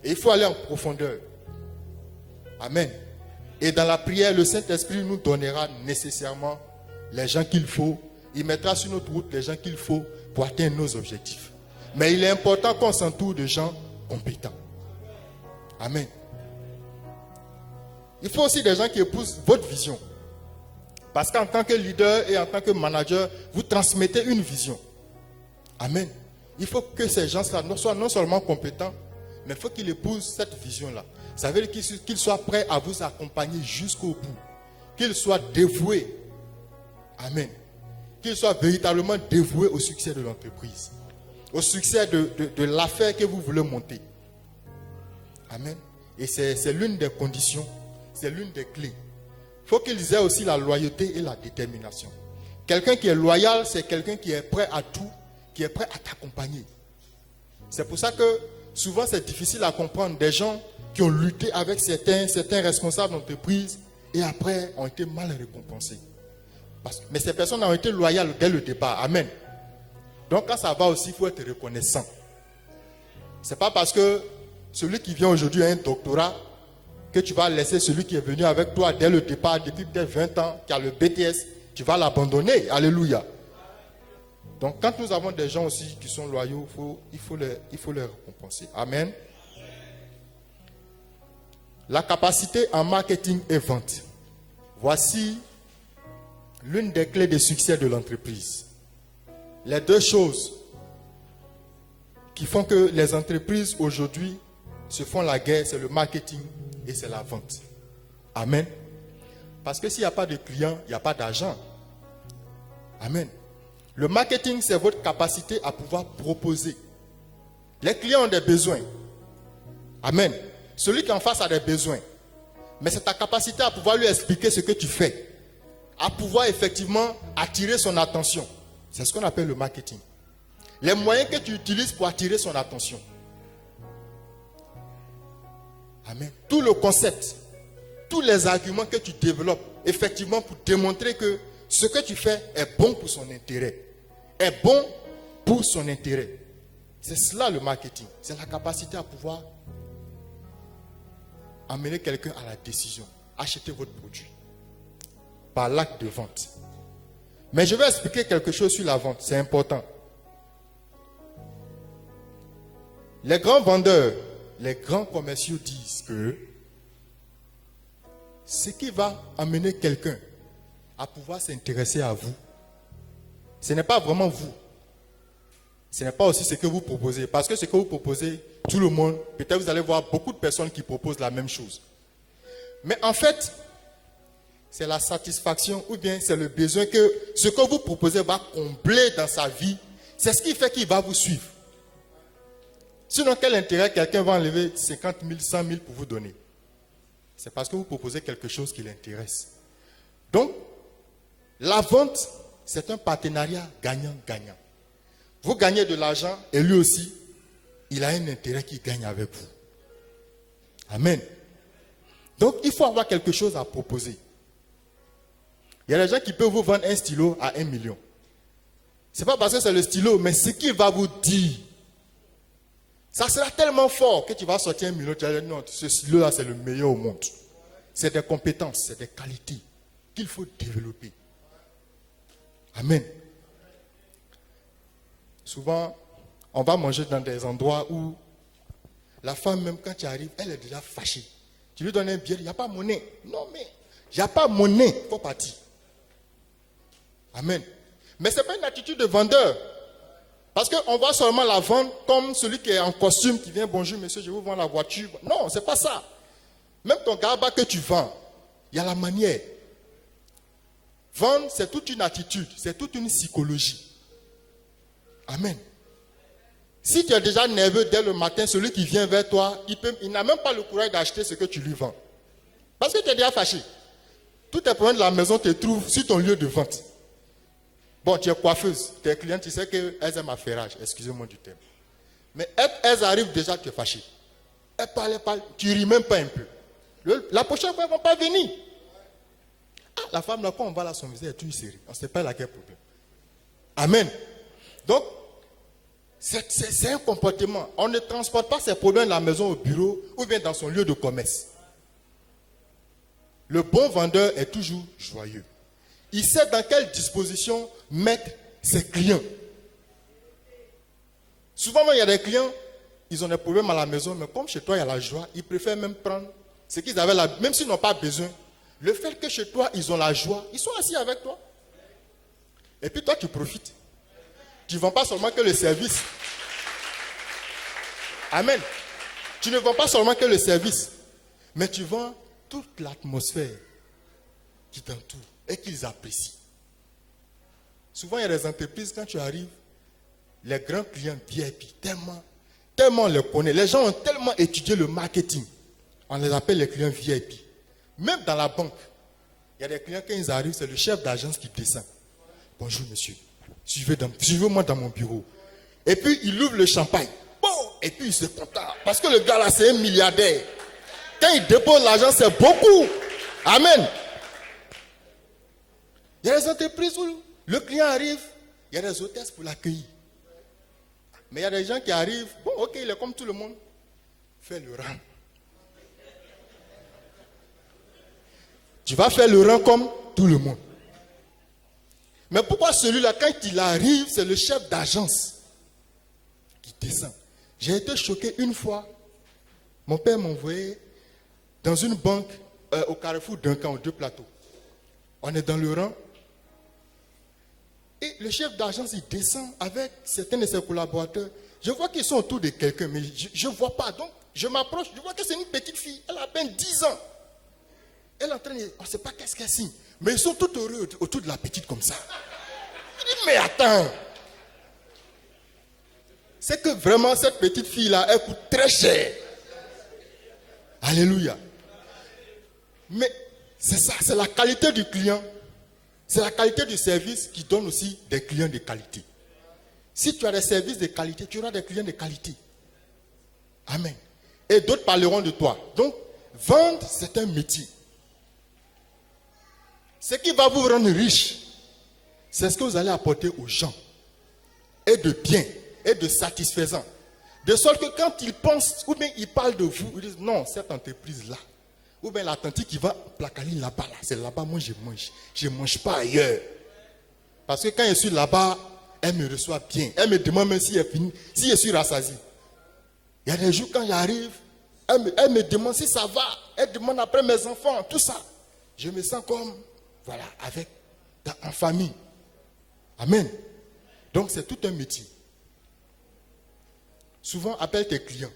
Speaker 1: Et il faut aller en profondeur. Amen. Et dans la prière, le Saint-Esprit nous donnera nécessairement les gens qu'il faut. Il mettra sur notre route les gens qu'il faut pour atteindre nos objectifs. Mais il est important qu'on s'entoure de gens compétents. Amen. Il faut aussi des gens qui épousent votre vision. Parce qu'en tant que leader et en tant que manager, vous transmettez une vision. Amen. Il faut que ces gens-là soient non seulement compétents, mais il faut qu'ils épousent cette vision-là. Ça veut dire qu'ils soient prêts à vous accompagner jusqu'au bout. Qu'ils soient dévoués. Amen. Qu'ils soient véritablement dévoués au succès de l'entreprise. Au succès de l'affaire que vous voulez monter. Amen. Et c'est l'une des conditions, c'est l'une des clés. Il faut qu'ils aient aussi la loyauté et la détermination. Quelqu'un qui est loyal, c'est quelqu'un qui est prêt à tout, qui est prêt à t'accompagner. C'est pour ça que souvent c'est difficile à comprendre des gens qui ont lutté avec certains responsables d'entreprise et après ont été mal récompensés. Mais ces personnes ont été loyales dès le départ. Amen. Donc quand ça va aussi, il faut être reconnaissant. Ce n'est pas parce que celui qui vient aujourd'hui a un doctorat que tu vas laisser celui qui est venu avec toi dès le départ, depuis peut-être 20 ans, qui a le BTS, tu vas l'abandonner. Alléluia. Donc quand nous avons des gens aussi qui sont loyaux, il faut les récompenser. Amen. La capacité en marketing et vente. Voici l'une des clés de succès de l'entreprise. Les deux choses qui font que les entreprises aujourd'hui se font la guerre, c'est le marketing et c'est la vente. Amen. Parce que s'il n'y a pas de clients, il n'y a pas d'argent. Amen. Le marketing, c'est votre capacité à pouvoir proposer. Les clients ont des besoins. Amen. Celui qui est en face a des besoins. Mais c'est ta capacité à pouvoir lui expliquer ce que tu fais. À pouvoir effectivement attirer son attention. C'est ce qu'on appelle le marketing. Les moyens que tu utilises pour attirer son attention. Amen. Tout le concept, tous les arguments que tu développes, effectivement pour démontrer que ce que tu fais est bon pour son intérêt. Est bon pour son intérêt. C'est cela le marketing. C'est la capacité à pouvoir amener quelqu'un à la décision. Acheter votre produit. Par l'acte de vente. Mais je vais expliquer quelque chose sur la vente. C'est important. Les grands vendeurs, les grands commerciaux disent que ce qui va amener quelqu'un à pouvoir s'intéresser à vous, ce n'est pas vraiment vous. Ce n'est pas aussi ce que vous proposez. Parce que ce que vous proposez, tout le monde, peut-être vous allez voir beaucoup de personnes qui proposent la même chose. Mais en fait, c'est la satisfaction ou bien c'est le besoin que ce que vous proposez va combler dans sa vie. C'est ce qui fait qu'il va vous suivre. Sinon, quel intérêt quelqu'un va enlever 50 000, 100 000 pour vous donner? C'est parce que vous proposez quelque chose qui l'intéresse. Donc, la vente, c'est un partenariat gagnant-gagnant. Vous gagnez de l'argent et lui aussi, il a un intérêt qui gagne avec vous. Amen. Donc, il faut avoir quelque chose à proposer. Il y a des gens qui peuvent vous vendre un stylo à 1 million. Ce n'est pas parce que c'est le stylo, mais ce qu'il va vous dire. Ça sera tellement fort que tu vas sortir 1 million. Tu vas dire non, ce stylo-là, c'est le meilleur au monde. C'est des compétences, c'est des qualités qu'il faut développer. Amen. Souvent, on va manger dans des endroits où la femme, même quand tu arrives, elle est déjà fâchée. Tu lui donnes un billet, il n'y a pas monnaie. Non, mais il n'y a pas monnaie, il faut partir. Amen. Mais ce n'est pas une attitude de vendeur. Parce qu'on voit seulement la vente comme celui qui est en costume, qui vient, bonjour monsieur, je vous vends la voiture. Non, ce n'est pas ça. Même ton garba que tu vends, il y a la manière. Vendre, c'est toute une attitude, c'est toute une psychologie. Amen. Si tu es déjà nerveux dès le matin, celui qui vient vers toi, il n'a même pas le courage d'acheter ce que tu lui vends. Parce que tu es déjà fâché. Tous tes problèmes de la maison te trouvent sur ton lieu de vente. Bon, tu es coiffeuse, tes clientes, tu sais qu'elles aiment affairage, excusez-moi du terme. Mais elles arrivent déjà, tu es fâché. Elles parlent, tu ris même pas un peu. La prochaine fois, elles ne vont pas venir. Ah, la femme, là, quand on va là, son visage est tout serré. On ne sait pas laquelle problème. Amen. Donc, c'est un comportement. On ne transporte pas ses problèmes de la maison au bureau ou bien dans son lieu de commerce. Le bon vendeur est toujours joyeux. Il sait dans quelle disposition mettre ses clients. Souvent, il y a des clients, ils ont des problèmes à la maison, mais comme chez toi, il y a la joie, ils préfèrent même prendre ce qu'ils avaient là, même s'ils n'ont pas besoin. Le fait que chez toi, ils ont la joie, ils sont assis avec toi. Et puis toi, tu profites. Tu ne vends pas seulement que le service. Amen. Tu ne vends pas seulement que le service, mais tu vends toute l'atmosphère qui t'entoure et qu'ils apprécient. Souvent, il y a des entreprises, quand tu arrives, les grands clients VIP, tellement on les connaît. Les gens ont tellement étudié le marketing. On les appelle les clients VIP. Même dans la banque, il y a des clients, quand ils arrivent, c'est le chef d'agence qui descend. Bonjour monsieur, suivez-moi dans mon bureau. Et puis, il ouvre le champagne. Bon, et puis il se contente. Parce que le gars là, c'est un milliardaire. Quand il dépose l'argent, c'est beaucoup. Amen. Il y a des entreprises où le client arrive, il y a des hôtesses pour l'accueillir. Mais il y a des gens qui arrivent, bon, ok, il est comme tout le monde. Fais le rang. Tu vas faire le rang comme tout le monde. Mais pourquoi celui-là, quand il arrive, c'est le chef d'agence qui descend? J'ai été choqué une fois. Mon père m'a envoyé dans une banque au carrefour d'un camp, 2 plateaux. On est dans le rang. Et le chef d'agence, il descend avec certains de ses collaborateurs. Je vois qu'ils sont autour de quelqu'un, mais je ne vois pas. Donc, je m'approche, je vois que c'est une petite fille. Elle a à peine 10 ans. Elle est en train de... On ne sait pas qu'est-ce qu'elle signe. Mais ils sont tout heureux autour de la petite comme ça. Je dis, mais attends. C'est que vraiment, cette petite fille-là, elle coûte très cher. Alléluia. Mais c'est ça, c'est la qualité du client. C'est la qualité du service qui donne aussi des clients de qualité. Si tu as des services de qualité, tu auras des clients de qualité. Amen. Et d'autres parleront de toi. Donc, vendre, c'est un métier. Ce qui va vous rendre riche, c'est ce que vous allez apporter aux gens. Et de bien, et de satisfaisant. De sorte que quand ils pensent, ou bien ils parlent de vous, ils disent, non, cette entreprise-là, ou bien la tante qui va placaler là-bas, là, c'est là-bas, moi je mange. Je ne mange pas ailleurs. Parce que quand je suis là-bas, elle me reçoit bien. Elle me demande même si elle finit, si je suis rassasié. Il y a des jours quand j'arrive, elle me demande si ça va. Elle demande après mes enfants, tout ça. Je me sens comme, voilà, en famille. Amen. Donc c'est tout un métier. Souvent, appelle tes clients.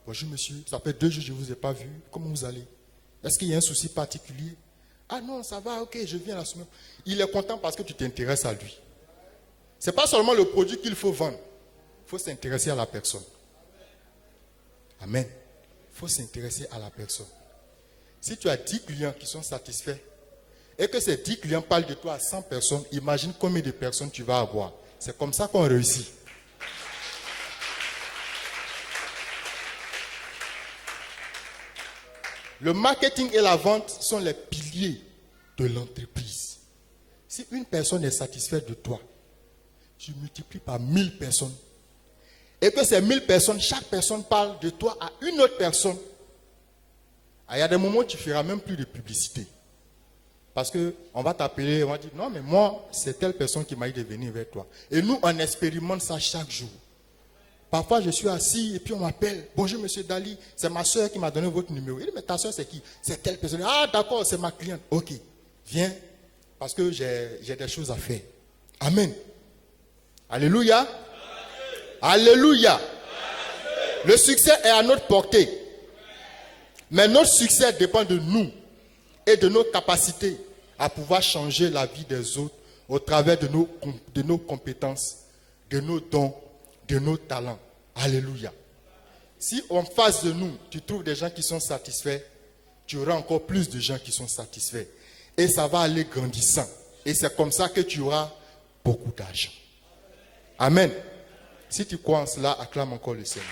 Speaker 1: Bonjour monsieur, ça fait 2 jours que je ne vous ai pas vu. Comment vous allez? Est-ce qu'il y a un souci particulier? Ah non, ça va, ok, je viens la semaine. Il est content parce que tu t'intéresses à lui. Ce n'est pas seulement le produit qu'il faut vendre. Il faut s'intéresser à la personne. Amen. Il faut s'intéresser à la personne. Si tu as 10 clients qui sont satisfaits et que ces 10 clients parlent de toi à 100 personnes, imagine combien de personnes tu vas avoir. C'est comme ça qu'on réussit. Le marketing et la vente sont les piliers de l'entreprise. Si une personne est satisfaite de toi, tu multiplies par 1000 personnes. Et que ces 1000 personnes, chaque personne parle de toi à une autre personne. Il y a des moments où tu ne feras même plus de publicité. Parce qu'on va t'appeler, on va dire, non mais moi, c'est telle personne qui m'a dit de venir vers toi. Et nous, on expérimente ça chaque jour. Parfois, je suis assis et puis on m'appelle. Bonjour, monsieur Dali, c'est ma soeur qui m'a donné votre numéro. Il dit, mais ta soeur, c'est qui? C'est telle personne. Ah, d'accord, c'est ma cliente. Ok, viens, parce que j'ai des choses à faire. Amen. Alléluia. Amen. Alléluia. Amen. Le succès est à notre portée. Mais notre succès dépend de nous et de nos capacités à pouvoir changer la vie des autres au travers de nos compétences, de nos dons, de nos talents. Alléluia. Si en face de nous, tu trouves des gens qui sont satisfaits, tu auras encore plus de gens qui sont satisfaits. Et ça va aller grandissant. Et c'est comme ça que tu auras beaucoup d'argent. Amen. Si tu crois en cela, acclame encore le Seigneur.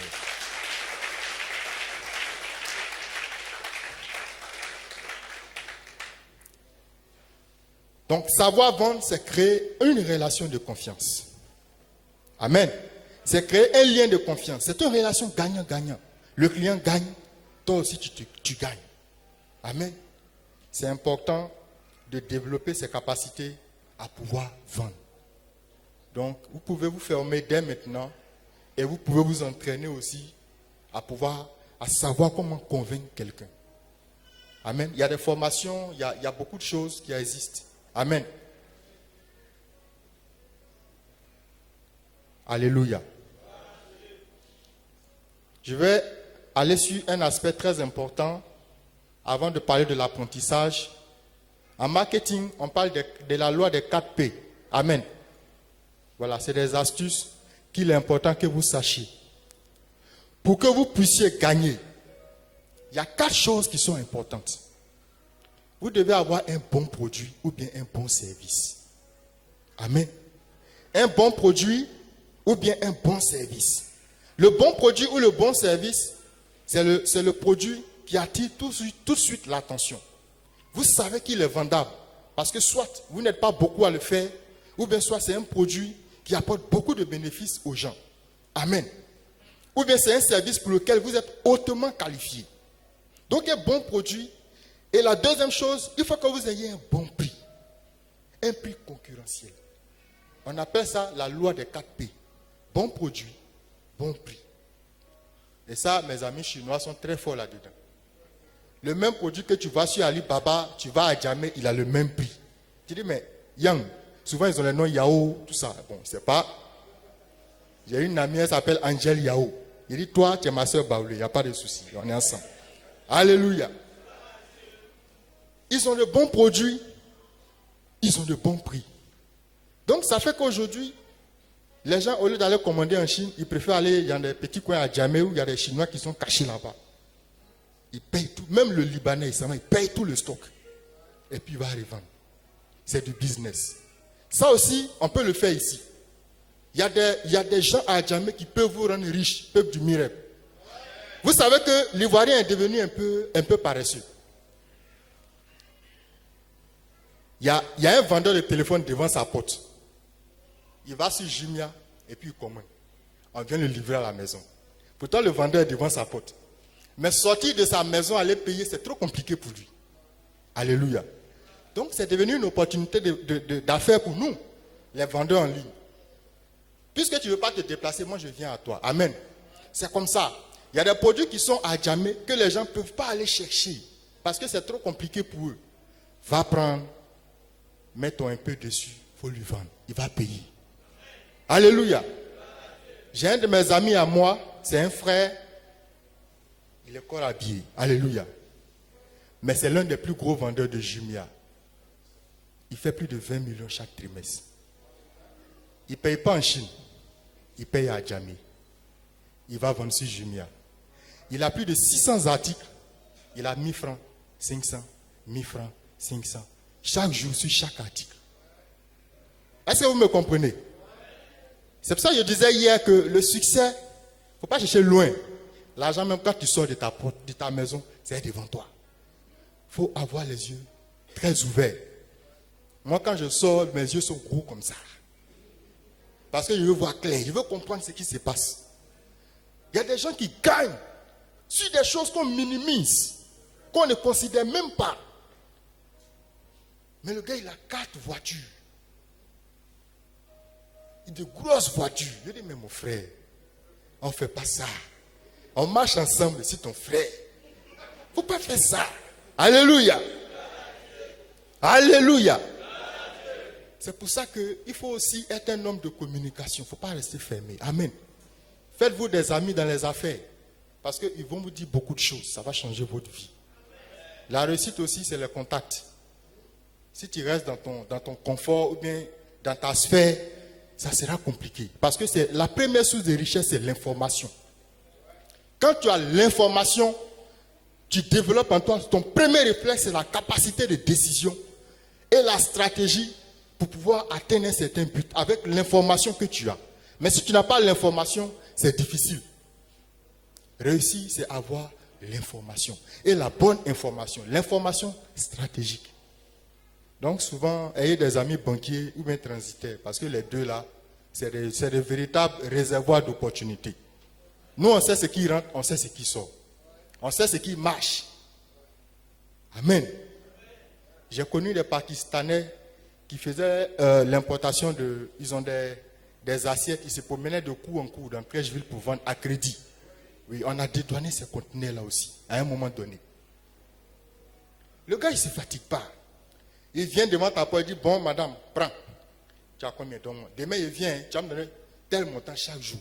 Speaker 1: Donc, savoir vendre, c'est créer une relation de confiance. Amen. C'est créer un lien de confiance. C'est une relation gagnant-gagnant. Le client gagne, toi aussi tu gagnes. Amen. C'est important de développer ses capacités à pouvoir vendre. Donc, vous pouvez vous former dès maintenant et vous pouvez vous entraîner aussi à savoir comment convaincre quelqu'un. Amen. Il y a des formations, il y a beaucoup de choses qui existent. Amen. Alléluia. Je vais aller sur un aspect très important avant de parler de l'apprentissage. En marketing, on parle de la loi des 4 P. Amen. Voilà, c'est des astuces qu'il est important que vous sachiez. Pour que vous puissiez gagner, il y a 4 choses qui sont importantes. Vous devez avoir un bon produit ou bien un bon service. Amen. Un bon produit ou bien un bon service. Le bon produit ou le bon service, c'est le produit qui attire tout de suite l'attention. Vous savez qu'il est vendable parce que soit vous n'êtes pas beaucoup à le faire, ou bien soit c'est un produit qui apporte beaucoup de bénéfices aux gens. Amen. Ou bien c'est un service pour lequel vous êtes hautement qualifié. Donc un bon produit. Et la deuxième chose, il faut que vous ayez un bon prix. Un prix concurrentiel. On appelle ça la loi des 4 P. Bon produit, bon prix. Et ça, mes amis chinois sont très forts là-dedans. Le même produit que tu vas sur Alibaba, tu vas à Jamé, il a le même prix. Tu dis, mais Yang, souvent ils ont le nom Yao, tout ça. Bon, c'est pas. J'ai une amie, elle s'appelle Angèle Yao. Il dit, toi, tu es ma soeur Baoulé, il n'y a pas de souci, on est ensemble. Alléluia. Ils ont de bons produits, ils ont de bons prix. Donc ça fait qu'aujourd'hui, les gens, au lieu d'aller commander en Chine, ils préfèrent aller, il y a des petits coins à Djamé où il y a des Chinois qui sont cachés là-bas. Ils payent tout, même le Libanais, il paye tout le stock. Et puis il va revendre. C'est du business. Ça aussi, on peut le faire ici. Il y a des gens à Djamé qui peuvent vous rendre riche, peuple du miracle. Vous savez que l'Ivoirien est devenu un peu paresseux. Il y a un vendeur de téléphone devant sa porte. Il va sur Jumia et puis il commande. On vient le livrer à la maison. Pourtant, le vendeur est devant sa porte. Mais sortir de sa maison, aller payer, c'est trop compliqué pour lui. Alléluia. Donc, c'est devenu une opportunité d'affaires pour nous, les vendeurs en ligne. Puisque tu ne veux pas te déplacer, moi je viens à toi. Amen. C'est comme ça. Il y a des produits qui sont à Djamé que les gens ne peuvent pas aller chercher. Parce que c'est trop compliqué pour eux. Va prendre, mets-toi un peu dessus, il faut lui vendre. Il va payer. Alléluia. J'ai un de mes amis à moi, c'est un frère, il est encore habillé. Alléluia. Mais c'est l'un des plus gros vendeurs de Jumia. Il fait plus de 20 millions chaque trimestre. Il ne paye pas en Chine. Il paye à Djamé. Il va vendre sur Jumia. Il a plus de 600 articles. Il a 1000 francs, 500, 1000 francs, 500. Chaque jour sur chaque article. Est-ce que vous me comprenez? C'est pour ça que je disais hier que le succès, il ne faut pas chercher loin. L'argent, même quand tu sors de ta porte, de ta maison, c'est devant toi. Il faut avoir les yeux très ouverts. Moi, quand je sors, mes yeux sont gros comme ça. Parce que je veux voir clair, je veux comprendre ce qui se passe. Il y a des gens qui gagnent sur des choses qu'on minimise, qu'on ne considère même pas. Mais le gars, il a 4 voitures. Il a de grosses voitures. Je dis, mais mon frère, on ne fait pas ça. On marche ensemble, c'est ton frère. Il ne faut pas faire ça. Alléluia. Alléluia. C'est pour ça qu'il faut aussi être un homme de communication. Il ne faut pas rester fermé. Amen. Faites-vous des amis dans les affaires. Parce qu'ils vont vous dire beaucoup de choses. Ça va changer votre vie. La réussite aussi, c'est le contact. Si tu restes dans ton confort ou bien dans ta sphère, ça sera compliqué. Parce que c'est la première source de richesse, c'est l'information. Quand tu as l'information, tu développes en toi, ton premier réflexe, c'est la capacité de décision et la stratégie pour pouvoir atteindre un certain but avec l'information que tu as. Mais si tu n'as pas l'information, c'est difficile. Réussir, c'est avoir l'information. Et la bonne information, l'information stratégique. Donc souvent, ayez des amis banquiers ou bien transitaires, parce que les deux là, c'est des véritables réservoirs d'opportunités. Nous, on sait ce qui rentre, on sait ce qui sort. On sait ce qui marche. Amen. J'ai connu des Pakistanais qui faisaient l'importation de... Ils ont des assiettes, ils se promenaient de coup en coup dans Crècheville pour vendre à crédit. Oui, on a dédouané ces conteneurs-là aussi, à un moment donné. Le gars, il ne se fatigue pas. Il vient devant ta porte, il dit, bon, madame, prends. Tu as combien de mois? Demain, il vient, tu vas me donner tel montant chaque jour.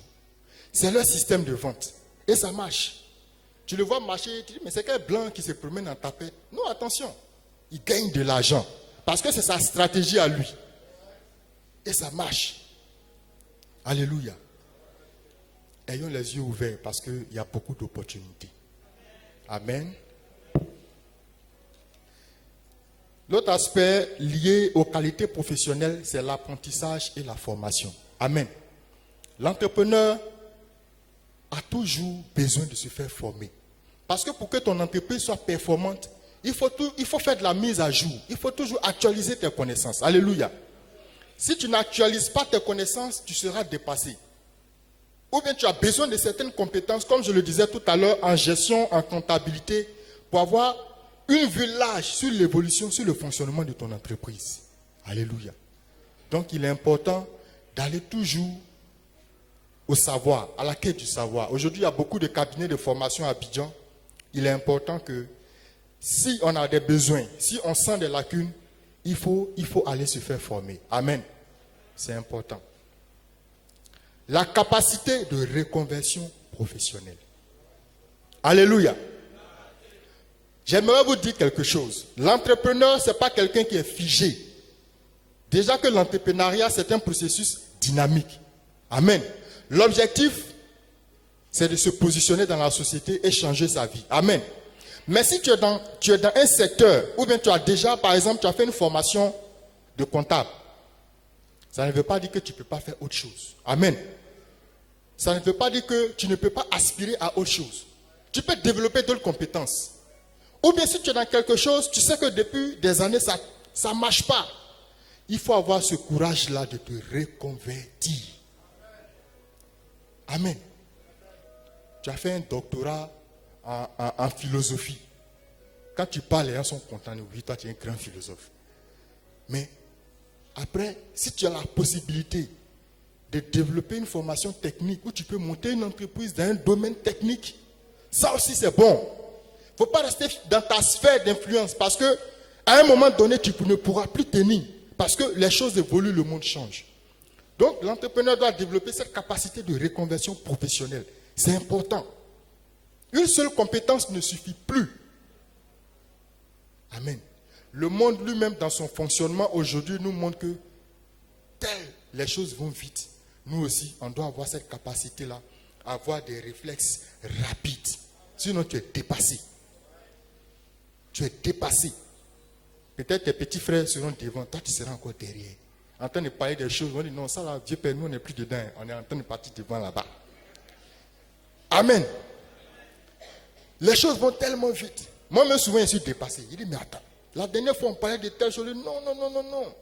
Speaker 1: C'est leur système de vente. Et ça marche. Tu le vois marcher, tu dis, mais c'est quel blanc qui se promène en tapette? Non, attention. Il gagne de l'argent. Parce que c'est sa stratégie à lui. Et ça marche. Alléluia. Ayons les yeux ouverts parce qu'il y a beaucoup d'opportunités. Amen. L'autre aspect lié aux qualités professionnelles, c'est l'apprentissage et la formation. Amen. L'entrepreneur a toujours besoin de se faire former. Parce que pour que ton entreprise soit performante, il faut faire de la mise à jour. Il faut toujours actualiser tes connaissances. Alléluia. Si tu n'actualises pas tes connaissances, tu seras dépassé. Ou bien tu as besoin de certaines compétences, comme je le disais tout à l'heure, en gestion, en comptabilité, pour avoir une vue large sur l'évolution, sur le fonctionnement de ton entreprise. Alléluia. Donc il est important d'aller toujours au savoir, à la quête du savoir. Aujourd'hui, il y a beaucoup de cabinets de formation à Abidjan. Il est important que si on a des besoins, si on sent des lacunes, il faut aller se faire former. Amen. C'est important. La capacité de reconversion professionnelle. Alléluia. J'aimerais vous dire quelque chose. L'entrepreneur, ce n'est pas quelqu'un qui est figé. Déjà que l'entrepreneuriat, c'est un processus dynamique. Amen. L'objectif, c'est de se positionner dans la société et changer sa vie. Amen. Mais si tu es dans un secteur, ou bien tu as déjà, par exemple, tu as fait une formation de comptable, ça ne veut pas dire que tu ne peux pas faire autre chose. Amen. Ça ne veut pas dire que tu ne peux pas aspirer à autre chose. Tu peux développer d'autres compétences. Ou bien si tu es dans quelque chose, tu sais que depuis des années, ça ne marche pas. Il faut avoir ce courage-là de te reconvertir. Amen. Tu as fait un doctorat en philosophie. Quand tu parles, les gens sont contents. Oui, toi, tu es un grand philosophe. Mais après, si tu as la possibilité de développer une formation technique où tu peux monter une entreprise dans un domaine technique, ça aussi c'est bon. Il ne faut pas rester dans ta sphère d'influence parce qu'à un moment donné, tu ne pourras plus tenir parce que les choses évoluent, le monde change. Donc, l'entrepreneur doit développer cette capacité de reconversion professionnelle. C'est important. Une seule compétence ne suffit plus. Amen. Le monde lui-même, dans son fonctionnement aujourd'hui, nous montre que les choses vont vite. Nous aussi, on doit avoir cette capacité-là, avoir des réflexes rapides. Sinon, tu es dépassé. Tu es dépassé. Peut-être tes petits frères seront devant, toi tu seras encore derrière. En train de parler des choses, on dit non, ça là, Dieu Père, nous on n'est plus dedans. On est en train de partir devant là-bas. Amen. Les choses vont tellement vite. Moi, me souvent, je suis dépassé. Il dit, mais attends, la dernière fois, on parlait de telle chose. Non.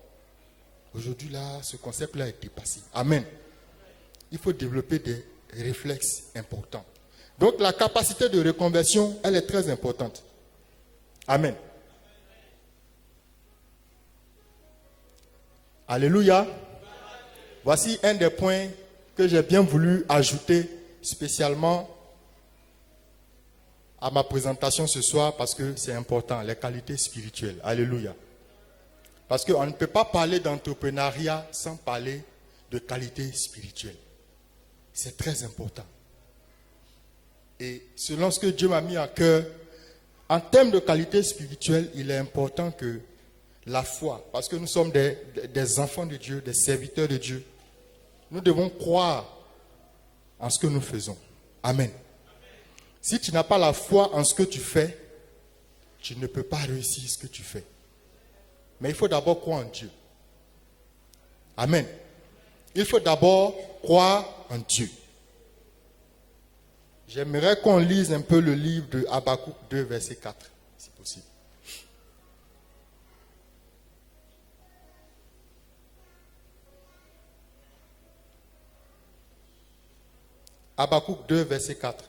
Speaker 1: Aujourd'hui, là, ce concept-là est dépassé. Amen. Il faut développer des réflexes importants. Donc, la capacité de reconversion, elle est très importante. Amen. Alléluia. Voici un des points que j'ai bien voulu ajouter spécialement à ma présentation ce soir parce que c'est important, les qualités spirituelles. Alléluia. Parce qu'on ne peut pas parler d'entrepreneuriat sans parler de qualités spirituelles. C'est très important. Et selon ce que Dieu m'a mis à cœur, en termes de qualité spirituelle, il est important que la foi, parce que nous sommes des enfants de Dieu, des serviteurs de Dieu, nous devons croire en ce que nous faisons. Amen. Si tu n'as pas la foi en ce que tu fais, tu ne peux pas réussir ce que tu fais. Mais il faut d'abord croire en Dieu. Amen. Il faut d'abord croire en Dieu. J'aimerais qu'on lise un peu le livre de Habakkuk 2, verset 4, si possible. Habakkuk 2, verset 4.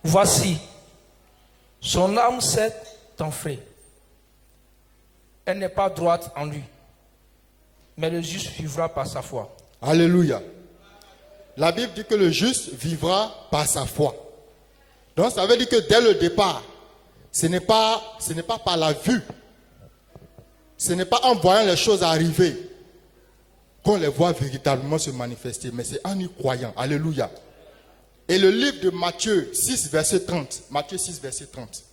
Speaker 2: Voici, son âme s'est enflée. Elle n'est pas droite en lui, mais le juste vivra par sa foi.
Speaker 1: Alléluia. La Bible dit que le juste vivra par sa foi. Donc ça veut dire que dès le départ, ce n'est pas par la vue, ce n'est pas en voyant les choses arriver qu'on les voit véritablement se manifester, mais c'est en y croyant. Alléluia. Et le livre de Matthieu 6, verset 30. Matthieu 6, verset 30.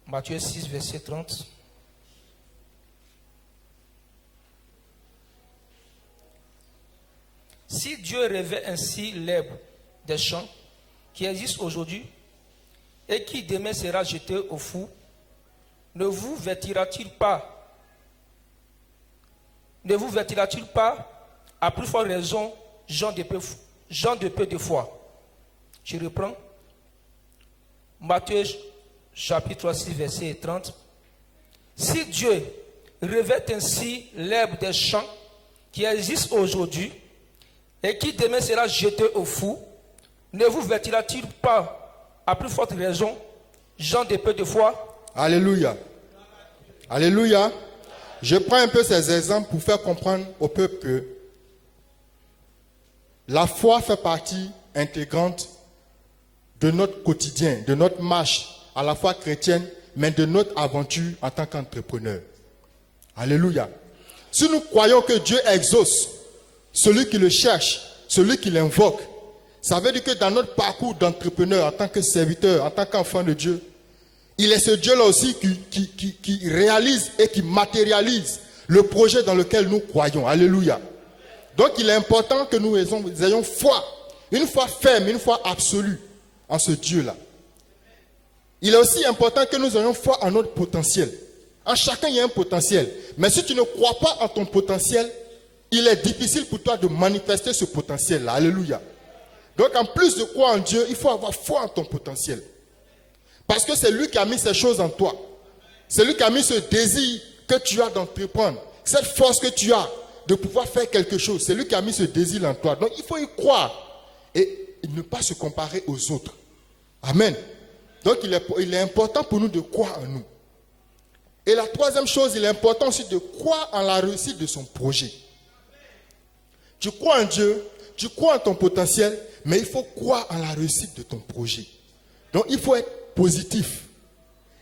Speaker 2: Matthieu 6, verset 30. Si Dieu revêt ainsi l'herbe des champs qui existe aujourd'hui et qui demain sera jeté au fou, ne vous vêtira-t-il pas à plus forte raison, gens de peu de foi? Je reprends. Matthieu chapitre 6, verset 30. Si Dieu revêt ainsi l'herbe des champs qui existe aujourd'hui et qui demain sera jeté au fou, ne vous vêtira-t-il pas à plus forte raison, gens de peu de foi?
Speaker 1: Alléluia. Alléluia. Je prends un peu ces exemples pour faire comprendre au peuple que la foi fait partie intégrante de notre quotidien, de notre marche à la fois chrétienne, mais de notre aventure en tant qu'entrepreneur. Alléluia. Si nous croyons que Dieu exauce celui qui le cherche, celui qui l'invoque, ça veut dire que dans notre parcours d'entrepreneur, en tant que serviteur, en tant qu'enfant de Dieu, il est ce Dieu-là aussi qui réalise et qui matérialise le projet dans lequel nous croyons. Alléluia. Donc il est important que nous ayons foi, une foi ferme, une foi absolue en ce Dieu-là. Il est aussi important que nous ayons foi en notre potentiel. En chacun, il y a un potentiel. Mais si tu ne crois pas en ton potentiel, il est difficile pour toi de manifester ce potentiel-là. Alléluia. Donc en plus de croire en Dieu, il faut avoir foi en ton potentiel. Parce que c'est lui qui a mis ces choses en toi. C'est lui qui a mis ce désir que tu as d'entreprendre. Cette force que tu as de pouvoir faire quelque chose. C'est lui qui a mis ce désir en toi. Donc il faut y croire. Et ne pas se comparer aux autres. Amen. Donc il est important pour nous de croire en nous. Et la troisième chose, il est important aussi de croire en la réussite de son projet. Tu crois en Dieu, tu crois en ton potentiel, mais il faut croire en la réussite de ton projet. Donc il faut être positif.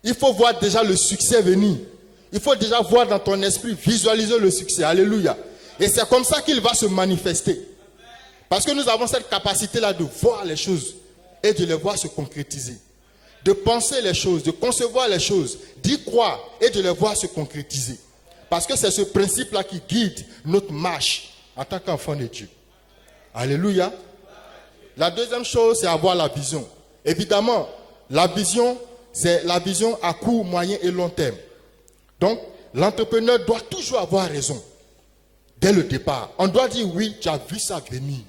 Speaker 1: Il faut voir déjà le succès venir. Il faut déjà voir dans ton esprit, visualiser le succès. Alléluia. Et c'est comme ça qu'il va se manifester. Parce que nous avons cette capacité-là de voir les choses et de les voir se concrétiser. De penser les choses, de concevoir les choses, d'y croire et de les voir se concrétiser. Parce que c'est ce principe-là qui guide notre marche en tant qu'enfant de Dieu. Alléluia. La deuxième chose, c'est avoir la vision. Évidemment, la vision, c'est la vision à court, moyen et long terme. Donc, l'entrepreneur doit toujours avoir raison. Dès le départ, on doit dire oui, tu as vu ça venir.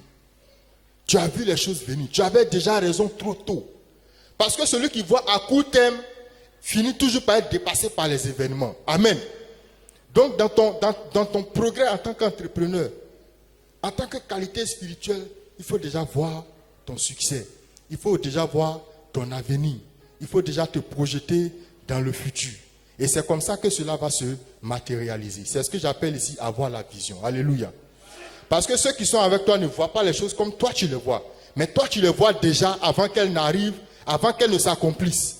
Speaker 1: Tu as vu les choses venir. Tu avais déjà raison trop tôt. Parce que celui qui voit à court terme finit toujours par être dépassé par les événements. Amen. Donc, dans ton progrès en tant qu'entrepreneur, en tant que qualité spirituelle, il faut déjà voir ton succès. Il faut déjà voir ton avenir. Il faut déjà te projeter dans le futur. Et c'est comme ça que cela va se matérialiser. C'est ce que j'appelle ici avoir la vision. Alléluia. Parce que ceux qui sont avec toi ne voient pas les choses comme toi tu les vois. Mais toi tu les vois déjà avant qu'elles n'arrivent, avant qu'elles ne s'accomplissent.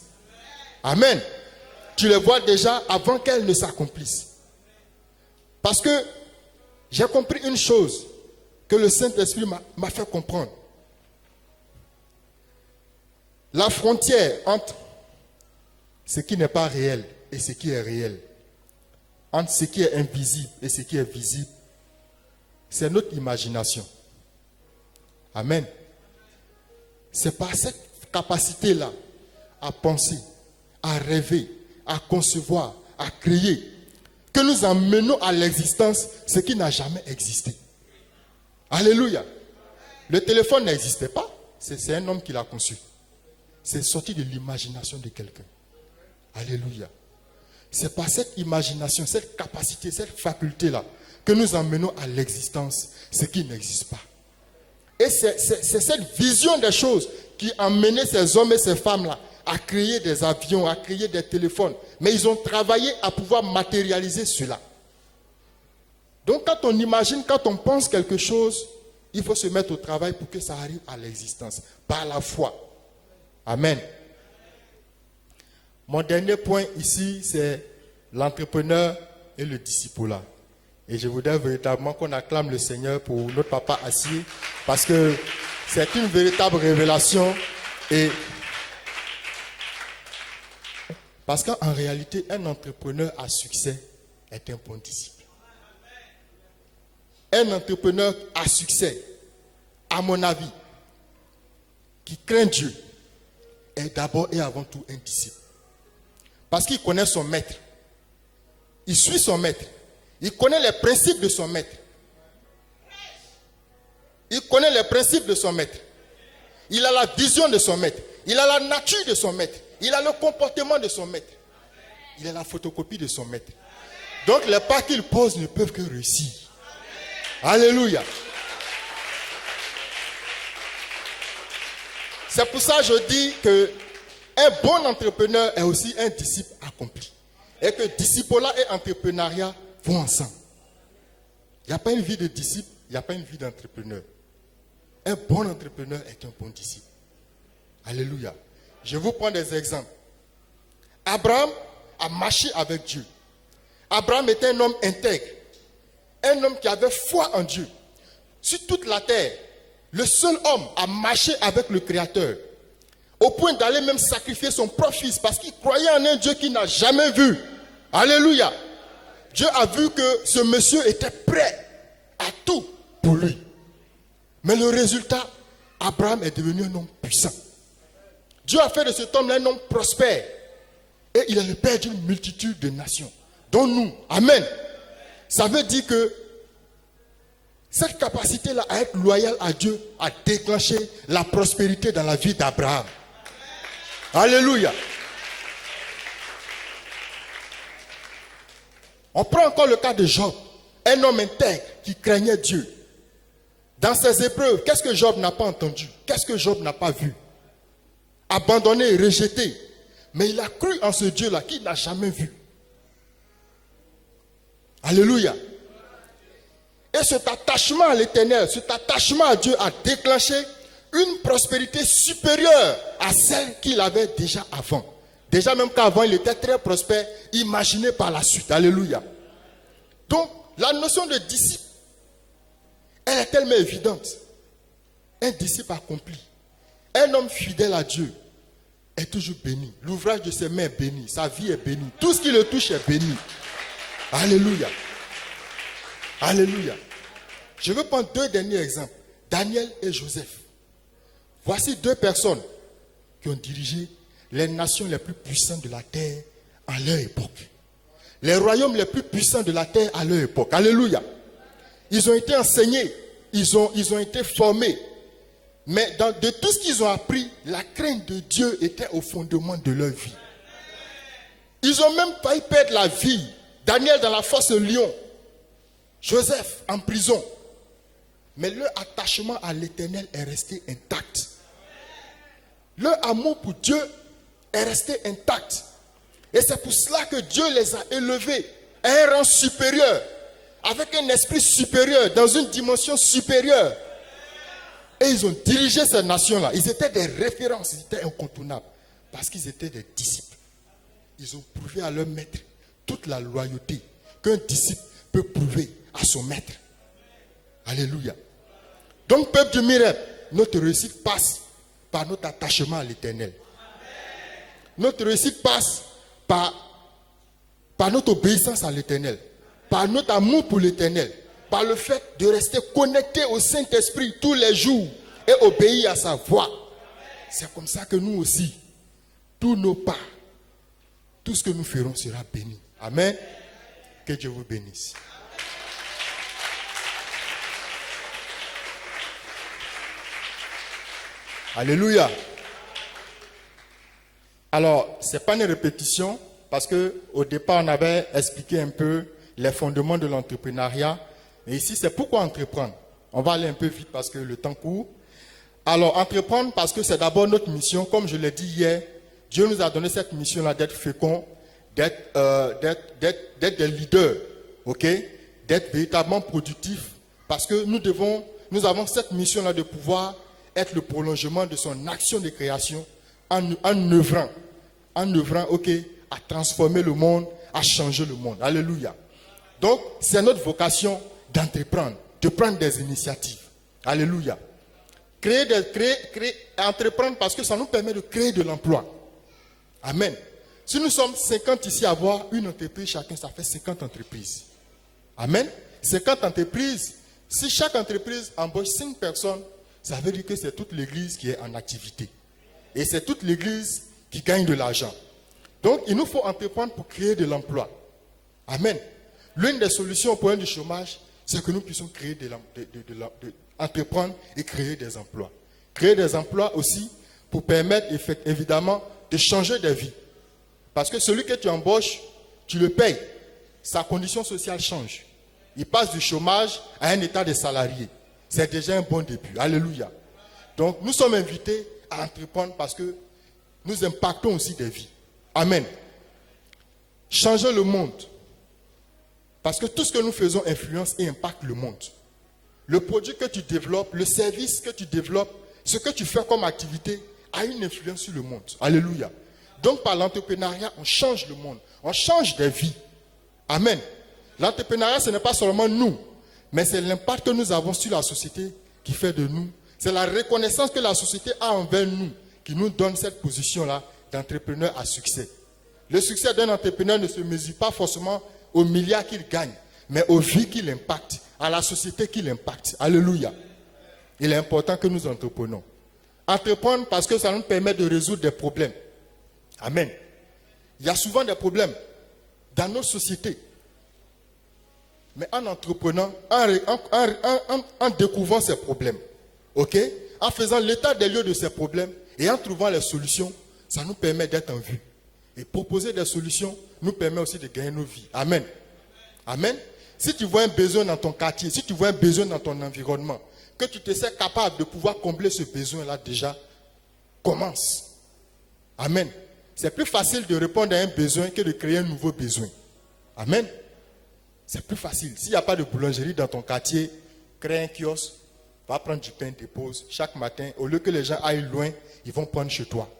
Speaker 1: Amen. Tu les vois déjà avant qu'elles ne s'accomplissent. Parce que j'ai compris une chose que le Saint-Esprit m'a fait comprendre. La frontière entre ce qui n'est pas réel et ce qui est réel, entre ce qui est invisible et ce qui est visible, c'est notre imagination. Amen. C'est par cette capacité-là à penser, à rêver, à concevoir, à créer, que nous emmenons à l'existence ce qui n'a jamais existé. Alléluia. Le téléphone n'existait pas. C'est un homme qui l'a conçu. C'est sorti de l'imagination de quelqu'un. Alléluia. C'est par cette imagination, cette capacité, cette faculté-là que nous emmenons à l'existence ce qui n'existe pas. Et c'est cette vision des choses qui a mené ces hommes et ces femmes-là à créer des avions, à créer des téléphones. Mais ils ont travaillé à pouvoir matérialiser cela. Donc quand on imagine, quand on pense quelque chose, il faut se mettre au travail pour que ça arrive à l'existence, par la foi. Amen. Mon dernier point ici, c'est l'entrepreneur et le discipulat. Et je voudrais véritablement qu'on acclame le Seigneur pour notre papa assis, parce que c'est une véritable révélation. Et parce qu'en réalité, un entrepreneur à succès est un bon disciple. Un entrepreneur à succès, à mon avis, qui craint Dieu, est d'abord et avant tout un disciple. Parce qu'il connaît son maître. Il suit son maître. Il connaît les principes de son maître. Il connaît les principes de son maître. Il a la vision de son maître. Il a la nature de son maître. Il a le comportement de son maître. Il a la photocopie de son maître. Donc les pas qu'il pose ne peuvent que réussir. Alléluia. C'est pour ça que je dis que un bon entrepreneur est aussi un disciple accompli. Et que discipulat et entrepreneuriat vont ensemble. Il n'y a pas une vie de disciple, il n'y a pas une vie d'entrepreneur. Un bon entrepreneur est un bon disciple. Alléluia. Je vous prends des exemples. Abraham a marché avec Dieu. Abraham était un homme intègre. Un homme qui avait foi en Dieu. Sur toute la terre, le seul homme à marcher avec le Créateur. Au point d'aller même sacrifier son propre fils parce qu'il croyait en un Dieu qu'il n'a jamais vu. Alléluia. Dieu a vu que ce monsieur était prêt à tout pour lui. Mais le résultat, Abraham est devenu un homme puissant. Dieu a fait de cet homme un homme prospère. Et il est le père d'une multitude de nations. Dont nous. Amen. Ça veut dire que cette capacité-là à être loyal à Dieu a déclenché la prospérité dans la vie d'Abraham. Alléluia. On prend encore le cas de Job, un homme intègre qui craignait Dieu. Dans ses épreuves, qu'est-ce que Job n'a pas entendu? Qu'est-ce que Job n'a pas vu? Abandonné, rejeté. Mais il a cru en ce Dieu-là qu'il n'a jamais vu. Alléluia. Et cet attachement à l'Éternel, cet attachement à Dieu a déclenché une prospérité supérieure à celle qu'il avait déjà avant. Déjà même qu'avant il était très prospère, imaginez par la suite. Alléluia. Donc la notion de disciple, elle est tellement évidente. Un disciple accompli, un homme fidèle à Dieu est toujours béni. L'ouvrage de ses mains est béni, sa vie est bénie. Tout ce qui le touche est béni. Alléluia. Alléluia. Je veux prendre deux derniers exemples. Daniel et Joseph. Voici deux personnes qui ont dirigé les nations les plus puissantes de la terre à leur époque. Les royaumes les plus puissants de la terre à leur époque. Alléluia. Ils ont été enseignés. Ils ont été formés. Mais de tout ce qu'ils ont appris, la crainte de Dieu était au fondement de leur vie. Ils ont même failli perdre la vie. Daniel dans la fosse au lion. Joseph en prison. Mais leur attachement à l'Éternel est resté intact. Leur amour pour Dieu est resté intact. Et c'est pour cela que Dieu les a élevés à un rang supérieur, avec un esprit supérieur, dans une dimension supérieure. Et ils ont dirigé ces nations-là. Ils étaient des références, ils étaient incontournables. Parce qu'ils étaient des disciples. Ils ont prouvé à leur maître toute la loyauté qu'un disciple peut prouver à son maître. Alléluia. Donc, peuple du Mirep, notre réussite passe par notre attachement à l'Éternel. Notre réussite passe par notre obéissance à l'Éternel, par notre amour pour l'Éternel, par le fait de rester connecté au Saint-Esprit tous les jours et obéir à sa voix. C'est comme ça que nous aussi, tous nos pas, tout ce que nous ferons sera béni. Amen. Que Dieu vous bénisse. Alléluia. Alors, ce n'est pas une répétition, parce qu'au départ, on avait expliqué un peu les fondements de l'entrepreneuriat. Mais ici, c'est pourquoi entreprendre. On va aller un peu vite parce que le temps court. Alors, entreprendre parce que c'est d'abord notre mission. Comme je l'ai dit hier, Dieu nous a donné cette mission-là d'être féconds, d'être des leaders, ok, d'être véritablement productifs. Parce que nous avons cette mission-là de pouvoir être le prolongement de son action de création en œuvrant, ok, à transformer le monde, à changer le monde. Alléluia. Donc, c'est notre vocation d'entreprendre, de prendre des initiatives. Alléluia. Entreprendre parce que ça nous permet de créer de l'emploi. Amen. Si nous sommes 50 ici à avoir une entreprise, chacun, ça fait 50 entreprises. Amen. 50 entreprises. Si chaque entreprise embauche 5 personnes, ça veut dire que c'est toute l'église qui est en activité. Et c'est toute l'église qui gagne de l'argent. Donc, il nous faut entreprendre pour créer de l'emploi. Amen. L'une des solutions au problème du chômage, c'est que nous puissions créer entreprendre et créer des emplois. Créer des emplois aussi pour permettre évidemment de changer des vies. Parce que celui que tu embauches, tu le payes. Sa condition sociale change. Il passe du chômage à un état de salarié. C'est déjà un bon début. Alléluia. Donc, nous sommes invités à entreprendre parce que nous impactons aussi des vies. Amen. Changer le monde. Parce que tout ce que nous faisons influence et impacte le monde. Le produit que tu développes, le service que tu développes, ce que tu fais comme activité a une influence sur le monde. Alléluia. Donc, par l'entrepreneuriat, on change le monde. On change des vies. Amen. L'entrepreneuriat, ce n'est pas seulement nous, mais c'est l'impact que nous avons sur la société qui fait de nous. C'est la reconnaissance que la société a envers nous qui nous donne cette position-là d'entrepreneur à succès. Le succès d'un entrepreneur ne se mesure pas forcément aux milliards qu'il gagne, mais aux vies qu'il impacte, à la société qu'il impacte. Alléluia. Il est important que nous entreprenons. Entreprendre parce que ça nous permet de résoudre des problèmes. Amen. Il y a souvent des problèmes dans nos sociétés. Mais en entreprenant, en découvrant ces problèmes, ok, en faisant l'état des lieux de ces problèmes et en trouvant les solutions, ça nous permet d'être en vue. Et proposer des solutions nous permet aussi de gagner nos vies. Amen. Amen. Si tu vois un besoin dans ton quartier, si tu vois un besoin dans ton environnement, que tu te sais capable de pouvoir combler ce besoin-là déjà, commence. Amen. C'est plus facile de répondre à un besoin que de créer un nouveau besoin. Amen. C'est plus facile. S'il n'y a pas de boulangerie dans ton quartier, crée un kiosque, va prendre du pain, dépose. Chaque matin, au lieu que les gens aillent loin, ils vont prendre chez toi.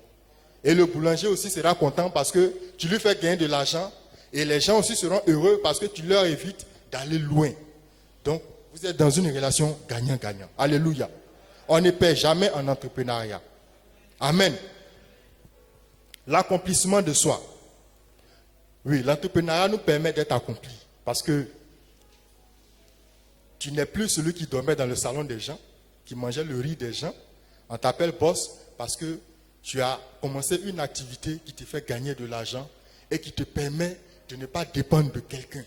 Speaker 1: Et le boulanger aussi sera content parce que tu lui fais gagner de l'argent. Et les gens aussi seront heureux parce que tu leur évites d'aller loin. Donc, vous êtes dans une relation gagnant-gagnant. Alléluia. On ne perd jamais en entrepreneuriat. Amen. L'accomplissement de soi. Oui, l'entrepreneuriat nous permet d'être accomplis. Parce que tu n'es plus celui qui dormait dans le salon des gens, qui mangeait le riz des gens. On t'appelle boss parce que tu as commencé une activité qui te fait gagner de l'argent et qui te permet de ne pas dépendre de quelqu'un.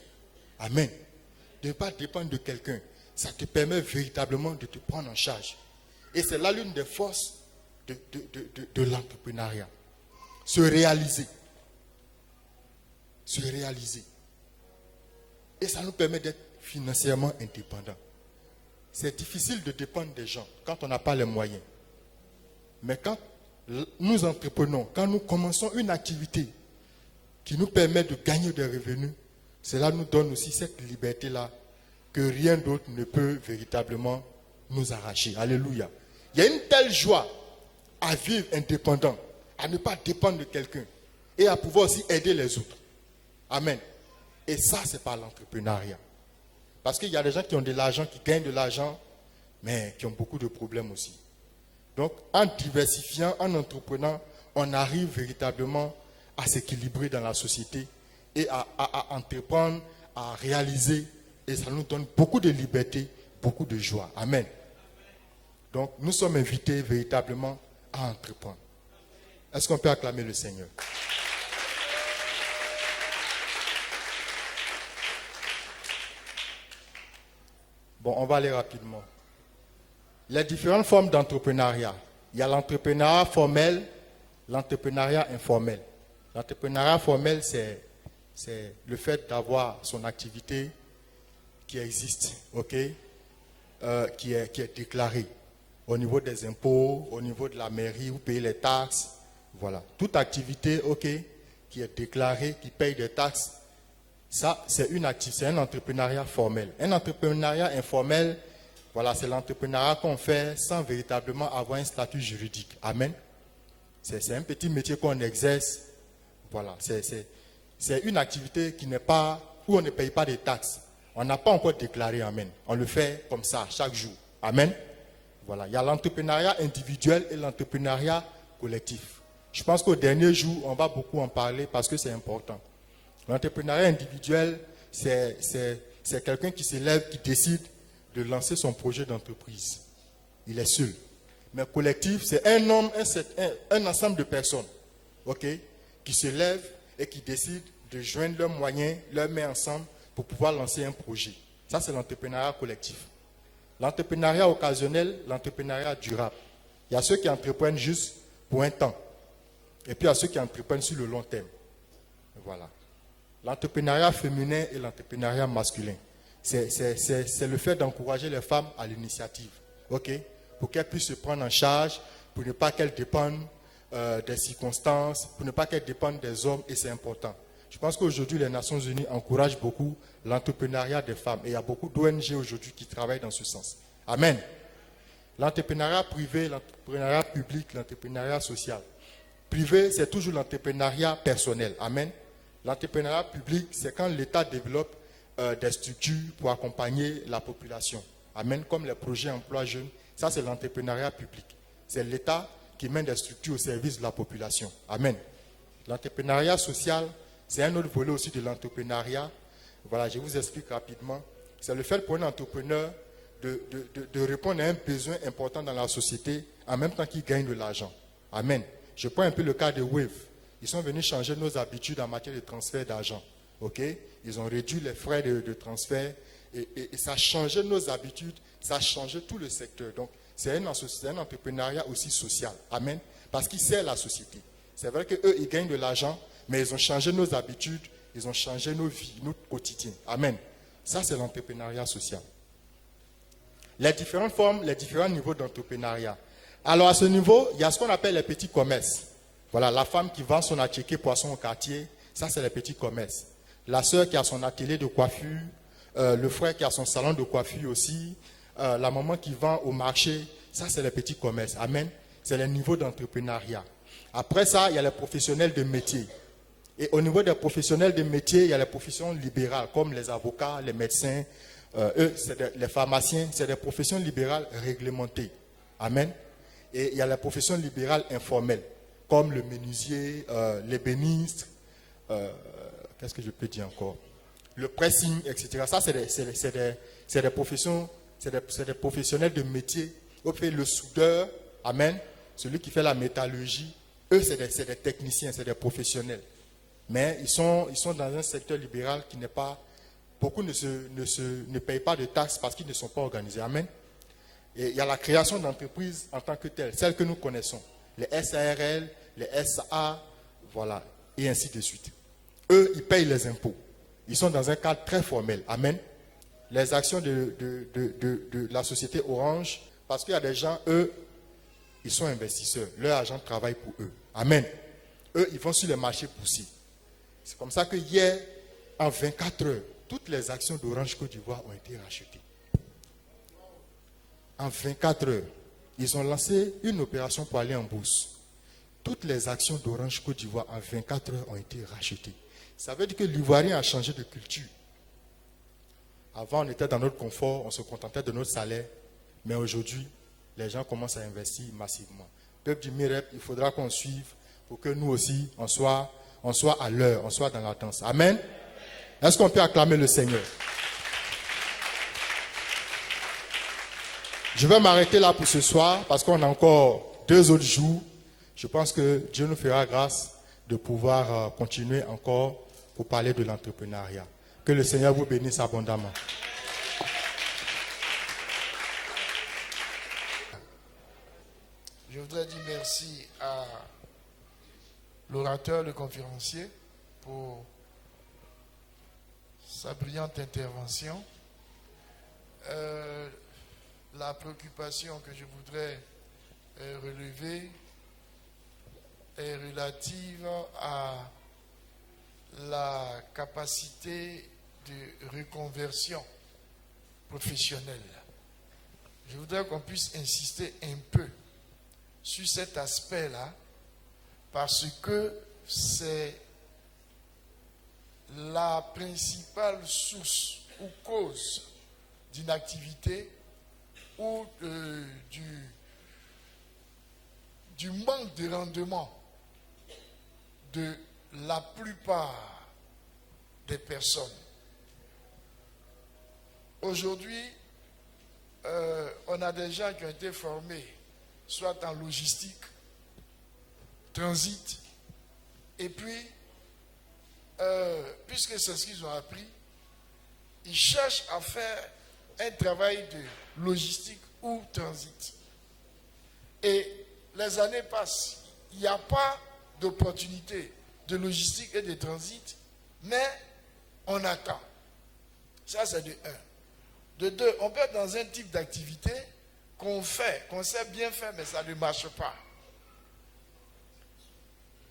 Speaker 1: Amen. De ne pas dépendre de quelqu'un. Ça te permet véritablement de te prendre en charge. Et c'est là l'une des forces de l'entrepreneuriat. Se réaliser. Se réaliser. Et ça nous permet d'être financièrement indépendants. C'est difficile de dépendre des gens quand on n'a pas les moyens. Mais quand nous entreprenons, quand nous commençons une activité qui nous permet de gagner des revenus, cela nous donne aussi cette liberté-là que rien d'autre ne peut véritablement nous arracher. Alléluia. Il y a une telle joie à vivre indépendant, à ne pas dépendre de quelqu'un et à pouvoir aussi aider les autres. Amen. Et ça, c'est par l'entrepreneuriat. Parce qu'il y a des gens qui ont de l'argent, qui gagnent de l'argent, mais qui ont beaucoup de problèmes aussi. Donc, en diversifiant, en entreprenant, on arrive véritablement à s'équilibrer dans la société et à entreprendre, à réaliser. Et ça nous donne beaucoup de liberté, beaucoup de joie. Amen. Donc, nous sommes invités véritablement à entreprendre. Est-ce qu'on peut acclamer le Seigneur? Bon, on va aller rapidement. Les différentes formes d'entrepreneuriat. Il y a l'entrepreneuriat formel, l'entrepreneuriat informel. L'entrepreneuriat formel, c'est le fait d'avoir son activité qui existe, ok, qui est déclarée au niveau des impôts, au niveau de la mairie, vous payez les taxes. Voilà. Toute activité, ok, qui est déclarée, qui paye des taxes, ça, c'est un entrepreneuriat formel. Un entrepreneuriat informel, voilà, c'est l'entrepreneuriat qu'on fait sans véritablement avoir un statut juridique. Amen. C'est un petit métier qu'on exerce. Voilà, c'est une activité qui n'est pas, où on ne paye pas de taxes. On n'a pas encore déclaré, amen. On le fait comme ça, chaque jour. Amen. Voilà, il y a l'entrepreneuriat individuel et l'entrepreneuriat collectif. Je pense qu'au dernier jour, on va beaucoup en parler parce que c'est important. L'entrepreneuriat individuel, c'est quelqu'un qui se lève, qui décide de lancer son projet d'entreprise. Il est seul. Mais collectif, c'est un ensemble de personnes, ok, qui se lèvent et qui décident de joindre leurs moyens, leurs mains ensemble pour pouvoir lancer un projet. Ça, c'est l'entrepreneuriat collectif. L'entrepreneuriat occasionnel, l'entrepreneuriat durable. Il y a ceux qui entreprennent juste pour un temps. Et puis il y a ceux qui entreprennent sur le long terme. Voilà. L'entrepreneuriat féminin et l'entrepreneuriat masculin. C'est le fait d'encourager les femmes à l'initiative. Ok? Pour qu'elles puissent se prendre en charge, pour ne pas qu'elles dépendent des circonstances, pour ne pas qu'elles dépendent des hommes, et c'est important. Je pense qu'aujourd'hui, les Nations Unies encouragent beaucoup l'entrepreneuriat des femmes. Et il y a beaucoup d'ONG aujourd'hui qui travaillent dans ce sens. Amen. L'entrepreneuriat privé, l'entrepreneuriat public, l'entrepreneuriat social. Privé, c'est toujours l'entrepreneuriat personnel. Amen. L'entrepreneuriat public, c'est quand l'État développe des structures pour accompagner la population. Amen. Comme les projets emploi jeunes, ça c'est l'entrepreneuriat public. C'est l'État qui met des structures au service de la population. Amen. L'entrepreneuriat social, c'est un autre volet aussi de l'entrepreneuriat. Voilà, je vous explique rapidement. C'est le fait pour un entrepreneur de répondre à un besoin important dans la société en même temps qu'il gagne de l'argent. Amen. Je prends un peu le cas de Wave. Ils sont venus changer nos habitudes en matière de transfert d'argent. Ok? Ils ont réduit les frais de transfert et ça a changé nos habitudes, ça a changé tout le secteur. Donc, c'est un entrepreneuriat aussi social. Amen. Parce qu'ils servent la société. C'est vrai qu'eux, ils gagnent de l'argent, mais ils ont changé nos habitudes, ils ont changé nos vies, notre quotidien. Amen. Ça, c'est l'entrepreneuriat social. Les différentes formes, les différents niveaux d'entrepreneuriat. Alors, à ce niveau, il y a ce qu'on appelle les petits commerces. Voilà, la femme qui vend son attiqué poisson au quartier, ça, c'est les petits commerces. La sœur qui a son atelier de coiffure, le frère qui a son salon de coiffure aussi, la maman qui vend au marché, ça, c'est les petits commerces. Amen. C'est les niveaux d'entrepreneuriat. Après ça, il y a les professionnels de métier. Et au niveau des professionnels de métier, il y a les professions libérales, comme les avocats, les médecins, les pharmaciens, c'est des professions libérales réglementées. Amen. Et il y a les professions libérales informelles, comme le menuisier, l'ébéniste, qu'est-ce que je peux dire encore? Le pressing, etc. Ça, c'est des professions, c'est des professionnels de métier. On fait le soudeur, amen, celui qui fait la métallurgie. Eux, c'est des techniciens, c'est des professionnels. Mais ils sont dans un secteur libéral qui n'est pas... Beaucoup ne payent pas de taxes parce qu'ils ne sont pas organisés. Amen. Et il y a la création d'entreprises en tant que telles, celles que nous connaissons. Les SARL, les SA, voilà, et ainsi de suite. Eux, ils payent les impôts. Ils sont dans un cadre très formel. Amen. Les actions de la société Orange, parce qu'il y a des gens, eux, ils sont investisseurs. Leur agent travaille pour eux. Amen. Eux, ils vont sur les marchés poussés. C'est comme ça que hier, en 24 heures, toutes les actions d'Orange Côte d'Ivoire ont été rachetées. En 24 heures, ils ont lancé une opération pour aller en bourse. Toutes les actions d'Orange Côte d'Ivoire en 24 heures ont été rachetées. Ça veut dire que l'Ivoirien a changé de culture. Avant, on était dans notre confort, on se contentait de notre salaire. Mais aujourd'hui, les gens commencent à investir massivement. Peuple du Mirep, il faudra qu'on suive pour que nous aussi, on soit à l'heure, on soit dans l'attente. Amen. Est-ce qu'on peut acclamer le Seigneur? Je vais m'arrêter là pour ce soir parce qu'on a encore 2 autres jours. Je pense que Dieu nous fera grâce de pouvoir continuer encore pour parler de l'entrepreneuriat. Que le Seigneur vous bénisse abondamment.
Speaker 3: Je voudrais dire merci à l'orateur, le conférencier, pour sa brillante intervention. La préoccupation que je voudrais relever est relative à la capacité de reconversion professionnelle. Je voudrais qu'on puisse insister un peu sur cet aspect-là, parce que c'est la principale source ou cause d'inactivité ou du manque de rendement de la plupart des personnes. Aujourd'hui, on a des gens qui ont été formés soit en logistique, transit, et puis, puisque c'est ce qu'ils ont appris, ils cherchent à faire un travail de logistique ou transit. Et les années passent, il n'y a pas d'opportunité de logistique et de transit, mais on attend. Ça, c'est de 1. De 2, on peut être dans un type d'activité qu'on fait, qu'on sait bien faire, mais ça ne marche pas.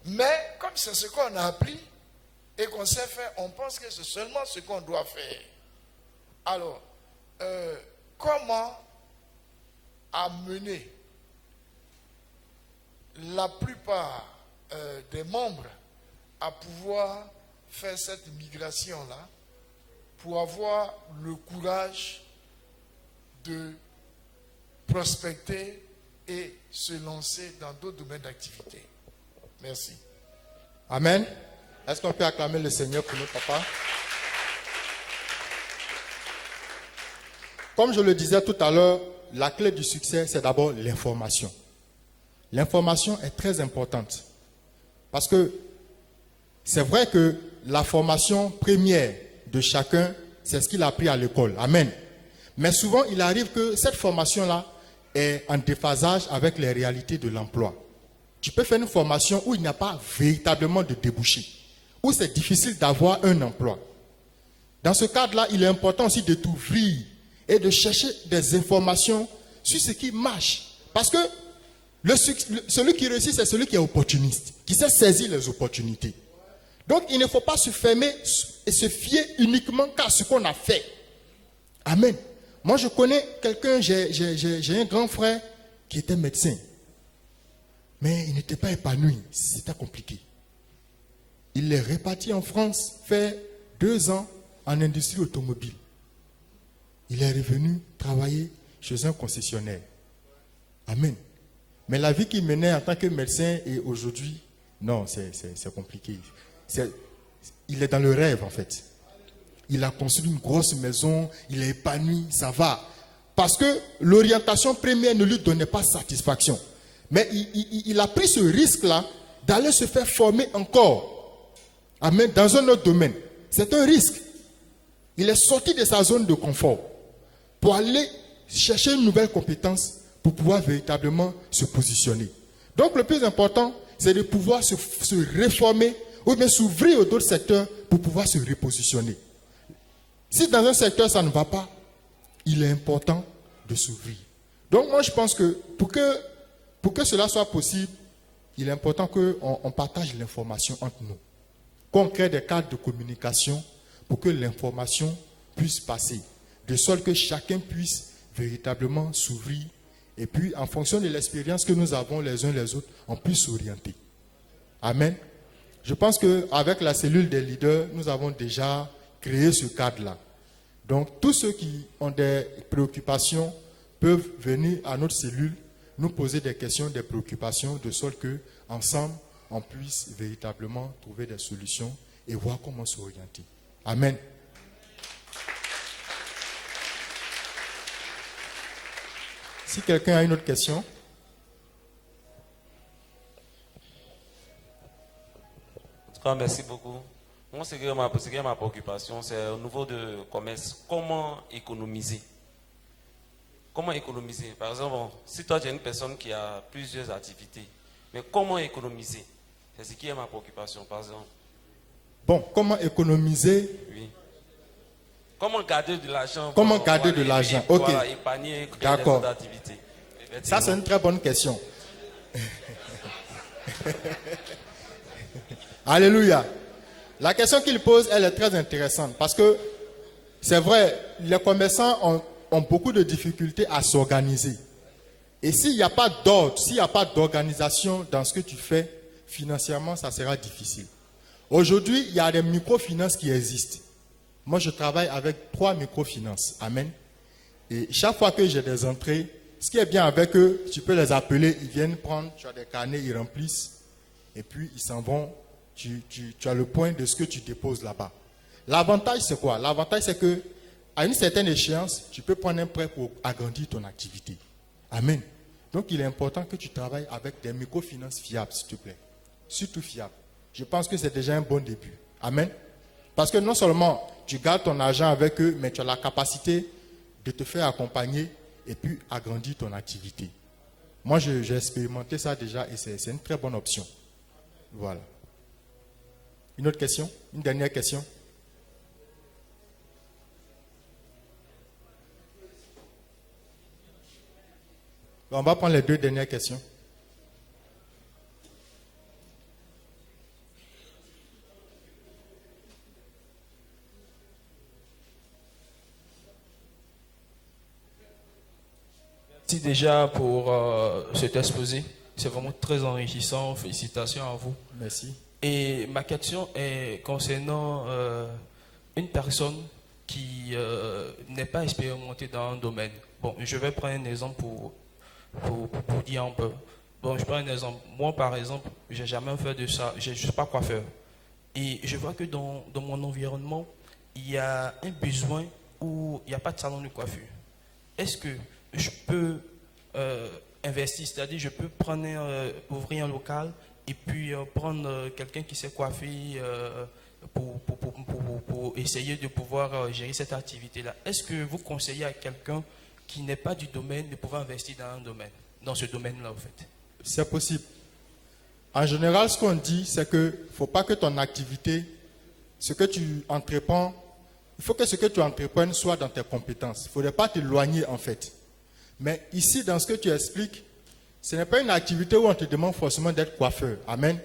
Speaker 3: Mais comme c'est ce qu'on a appris et qu'on sait faire, on pense que c'est seulement ce qu'on doit faire. Alors, comment amener la plupart des membres à pouvoir faire cette migration-là pour avoir le courage de prospecter et se lancer dans d'autres domaines d'activité. Merci.
Speaker 1: Amen. Est-ce qu'on peut acclamer le Seigneur pour notre papa? Comme je le disais tout à l'heure, la clé du succès, c'est d'abord l'information. L'information est très importante. Parce que c'est vrai que la formation première de chacun, c'est ce qu'il a appris à l'école. Amen. Mais souvent, il arrive que cette formation-là est en déphasage avec les réalités de l'emploi. Tu peux faire une formation où il n'y a pas véritablement de débouché, où c'est difficile d'avoir un emploi. Dans ce cadre-là, il est important aussi de t'ouvrir et de chercher des informations sur ce qui marche. Parce que celui qui réussit, c'est celui qui est opportuniste, qui sait saisir les opportunités. Donc, il ne faut pas se fermer et se fier uniquement qu'à ce qu'on a fait. Amen. Moi, je connais quelqu'un, j'ai un grand frère qui était médecin. Mais il n'était pas épanoui, c'était compliqué. Il est reparti en France, fait 2 ans en industrie automobile. Il est revenu travailler chez un concessionnaire. Amen. Mais la vie qu'il menait en tant que médecin et aujourd'hui, non, c'est compliqué. Il est dans le rêve en fait. Il a construit une grosse maison, il est épanoui, ça va. Parce que l'orientation première ne lui donnait pas satisfaction. Mais il a pris ce risque-là d'aller se faire former encore. Amen. Dans un autre domaine. C'est un risque. Il est sorti de sa zone de confort pour aller chercher une nouvelle compétence pour pouvoir véritablement se positionner. Donc le plus important, c'est de pouvoir se réformer ou bien s'ouvrir aux autres secteurs pour pouvoir se repositionner. Si dans un secteur ça ne va pas, il est important de s'ouvrir. Donc moi je pense que pour que cela soit possible, il est important qu'on partage l'information entre nous. Qu'on crée des cadres de communication pour que l'information puisse passer. De sorte que chacun puisse véritablement s'ouvrir. Et puis, en fonction de l'expérience que nous avons les uns les autres, on puisse s'orienter. Amen. Je pense qu'avec la cellule des leaders, nous avons déjà créé ce cadre-là. Donc, tous ceux qui ont des préoccupations peuvent venir à notre cellule, nous poser des questions, des préoccupations, de sorte que ensemble on puisse véritablement trouver des solutions et voir comment s'orienter. Amen. Si quelqu'un a une autre question.
Speaker 4: En tout cas, merci beaucoup. Moi, ce qui est ma préoccupation, c'est au niveau de commerce. Comment économiser? Comment économiser? Par exemple, si toi, tu es une personne qui a plusieurs activités, mais comment économiser? C'est ce qui est ma préoccupation, par exemple.
Speaker 1: Bon, comment économiser?
Speaker 4: Oui. Comment garder de l'argent?
Speaker 1: Comment garder de l'argent? Ok.
Speaker 4: Voilà, épargner, créer
Speaker 1: D'accord.
Speaker 4: des autres activités.
Speaker 1: Ça, c'est une très bonne question. Alléluia. La question qu'il pose, elle est très intéressante parce que c'est vrai, les commerçants ont beaucoup de difficultés à s'organiser. Et s'il n'y a pas d'ordre, s'il n'y a pas d'organisation dans ce que tu fais, financièrement, ça sera difficile. Aujourd'hui, il y a des microfinances qui existent. Moi, je travaille avec 3 microfinances. Amen. Et chaque fois que j'ai des entrées, ce qui est bien avec eux, tu peux les appeler, ils viennent prendre, tu as des carnets, ils remplissent, et puis ils s'en vont. Tu as le point de ce que tu déposes là-bas. L'avantage, c'est quoi? L'avantage, c'est que à une certaine échéance, tu peux prendre un prêt pour agrandir ton activité. Amen. Donc, il est important que tu travailles avec des microfinances fiables, s'il te plaît. Surtout fiables. Je pense que c'est déjà un bon début. Amen. Parce que non seulement tu gardes ton argent avec eux, mais tu as la capacité de te faire accompagner et puis agrandir ton activité. Moi, j'ai expérimenté ça déjà et c'est une très bonne option. Voilà. Une autre question? Une dernière question? On va prendre les 2 dernières questions.
Speaker 2: Merci déjà pour cet exposé. C'est vraiment très enrichissant. Félicitations à vous.
Speaker 1: Merci.
Speaker 2: Et ma question est concernant une personne qui n'est pas expérimentée dans un domaine. Bon, je vais prendre un exemple pour dire un peu. Bon, je prends un exemple. Moi, par exemple, j'ai jamais fait de ça. Je ne suis pas coiffeur. Et je vois que dans mon environnement, il y a un besoin où il n'y a pas de salon de coiffure. Est-ce que je peux investir, c'est-à-dire je peux prendre ouvrir un local et puis prendre quelqu'un qui sait coiffer pour essayer de pouvoir gérer cette activité-là. Est-ce que vous conseillez à quelqu'un qui n'est pas du domaine de pouvoir investir dans un domaine, dans ce domaine-là, en fait?
Speaker 1: C'est possible. En général, ce qu'on dit, c'est que il ne faut pas que ton activité, ce que tu entreprends, il faut que ce que tu entreprennes soit dans tes compétences. Il ne faudrait pas t'éloigner, en fait. Mais ici, dans ce que tu expliques, ce n'est pas une activité où on te demande forcément d'être coiffeur. Amen.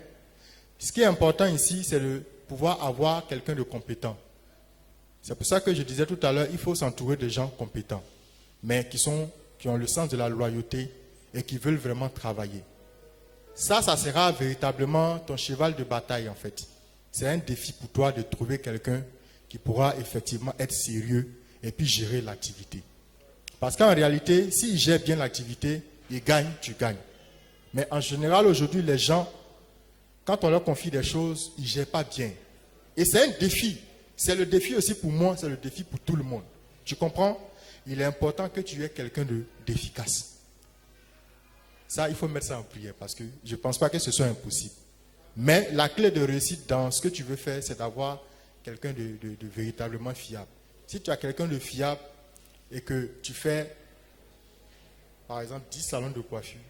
Speaker 1: Ce qui est important ici, c'est de pouvoir avoir quelqu'un de compétent. C'est pour ça que je disais tout à l'heure, il faut s'entourer de gens compétents, mais qui ont le sens de la loyauté et qui veulent vraiment travailler. Ça sera véritablement ton cheval de bataille, en fait. C'est un défi pour toi de trouver quelqu'un qui pourra effectivement être sérieux et puis gérer l'activité. Parce qu'en réalité, s'il gère bien l'activité, il gagne, tu gagnes. Mais en général, aujourd'hui, les gens, quand on leur confie des choses, ils ne gèrent pas bien. Et c'est un défi. C'est le défi aussi pour moi, c'est le défi pour tout le monde. Tu comprends? Il est important que tu aies quelqu'un d'efficace. Ça, il faut mettre ça en prière parce que je ne pense pas que ce soit impossible. Mais la clé de réussite dans ce que tu veux faire, c'est d'avoir quelqu'un de véritablement fiable. Si tu as quelqu'un de fiable et que tu fais, par exemple, 10 salons de coiffure,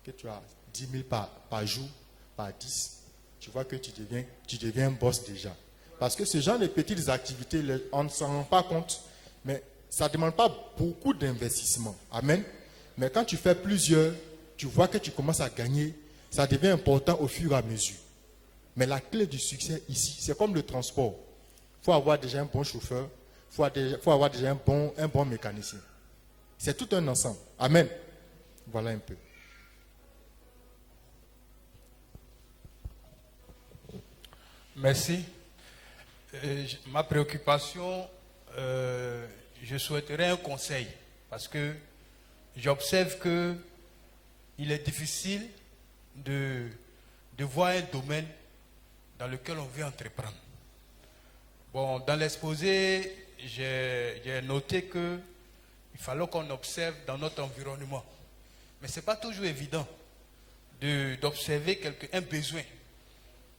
Speaker 1: que tu as 10 000 par jour, par 10, tu vois que tu deviens un boss déjà. Parce que ce genre de petites activités, on ne s'en rend pas compte, mais ça ne demande pas beaucoup d'investissement. Amen. Mais quand tu fais plusieurs, tu vois que tu commences à gagner, ça devient important au fur et à mesure. Mais la clé du succès ici, c'est comme le transport. Il faut avoir déjà un bon chauffeur, il faut avoir déjà un bon mécanicien. C'est tout un ensemble. Amen. Voilà un peu.
Speaker 5: Merci. Ma préoccupation, je souhaiterais un conseil parce que j'observe que il est difficile de de voir un domaine dans lequel on veut entreprendre. Bon, dans l'exposé, j'ai noté qu'il fallait qu'on observe dans notre environnement. Mais ce n'est pas toujours évident d'observer un besoin.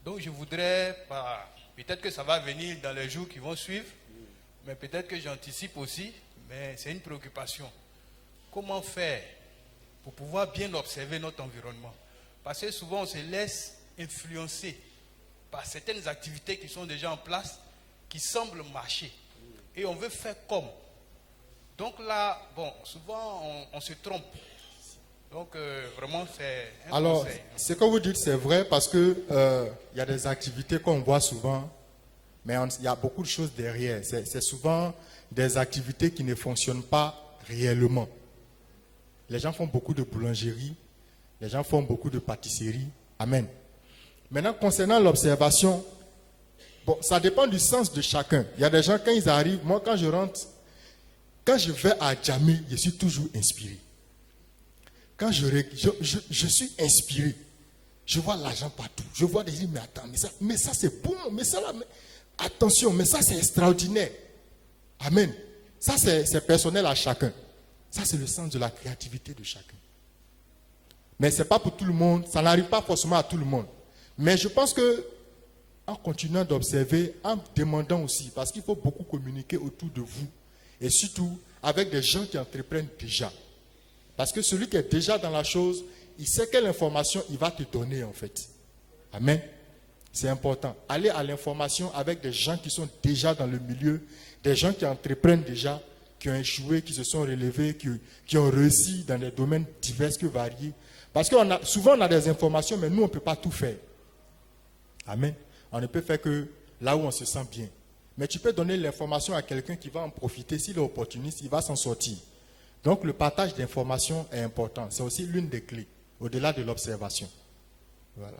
Speaker 5: Donc je voudrais, peut-être que ça va venir dans les jours qui vont suivre, mais peut-être que j'anticipe aussi, mais c'est une préoccupation. Comment faire pour pouvoir bien observer notre environnement? Parce que souvent on se laisse influencer par certaines activités qui sont déjà en place, qui semblent marcher. Et on veut faire comme. Donc là, bon, souvent on se trompe. Donc vraiment c'est un
Speaker 1: Alors,
Speaker 5: conseil.
Speaker 1: ce que vous dites, c'est vrai parce que y a des activités qu'on voit souvent, mais il y a beaucoup de choses derrière. C'est souvent des activités qui ne fonctionnent pas réellement. Les gens font beaucoup de boulangerie, les gens font beaucoup de pâtisserie. Amen. Maintenant, concernant l'observation, bon, ça dépend du sens de chacun. Il y a des gens, quand ils arrivent, moi quand je rentre, quand je vais à Djamé, je suis toujours inspiré. Quand je suis inspiré, je vois l'argent partout. Je vois des gens, mais attends, mais ça c'est bon, mais ça là, attention, mais ça c'est extraordinaire. Amen. Ça c'est personnel à chacun. Ça c'est le sens de la créativité de chacun. Mais ce n'est pas pour tout le monde, ça n'arrive pas forcément à tout le monde. Mais je pense que en continuant d'observer, en demandant aussi, parce qu'il faut beaucoup communiquer autour de vous, et surtout avec des gens qui entreprennent déjà. Parce que celui qui est déjà dans la chose, il sait quelle information il va te donner en fait. Amen. C'est important. Aller à l'information avec des gens qui sont déjà dans le milieu, des gens qui entreprennent déjà, qui ont échoué, qui se sont relevés, qui ont réussi dans des domaines divers que variés. Parce que souvent on a des informations, mais nous on ne peut pas tout faire. Amen. On ne peut faire que là où on se sent bien. Mais tu peux donner l'information à quelqu'un qui va en profiter. S'il est opportuniste, il va s'en sortir. Donc le partage d'informations est important. C'est aussi l'une des clés, au-delà de l'observation. Voilà.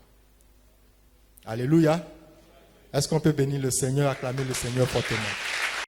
Speaker 1: Alléluia. Est-ce qu'on peut bénir le Seigneur, acclamer le Seigneur fortement?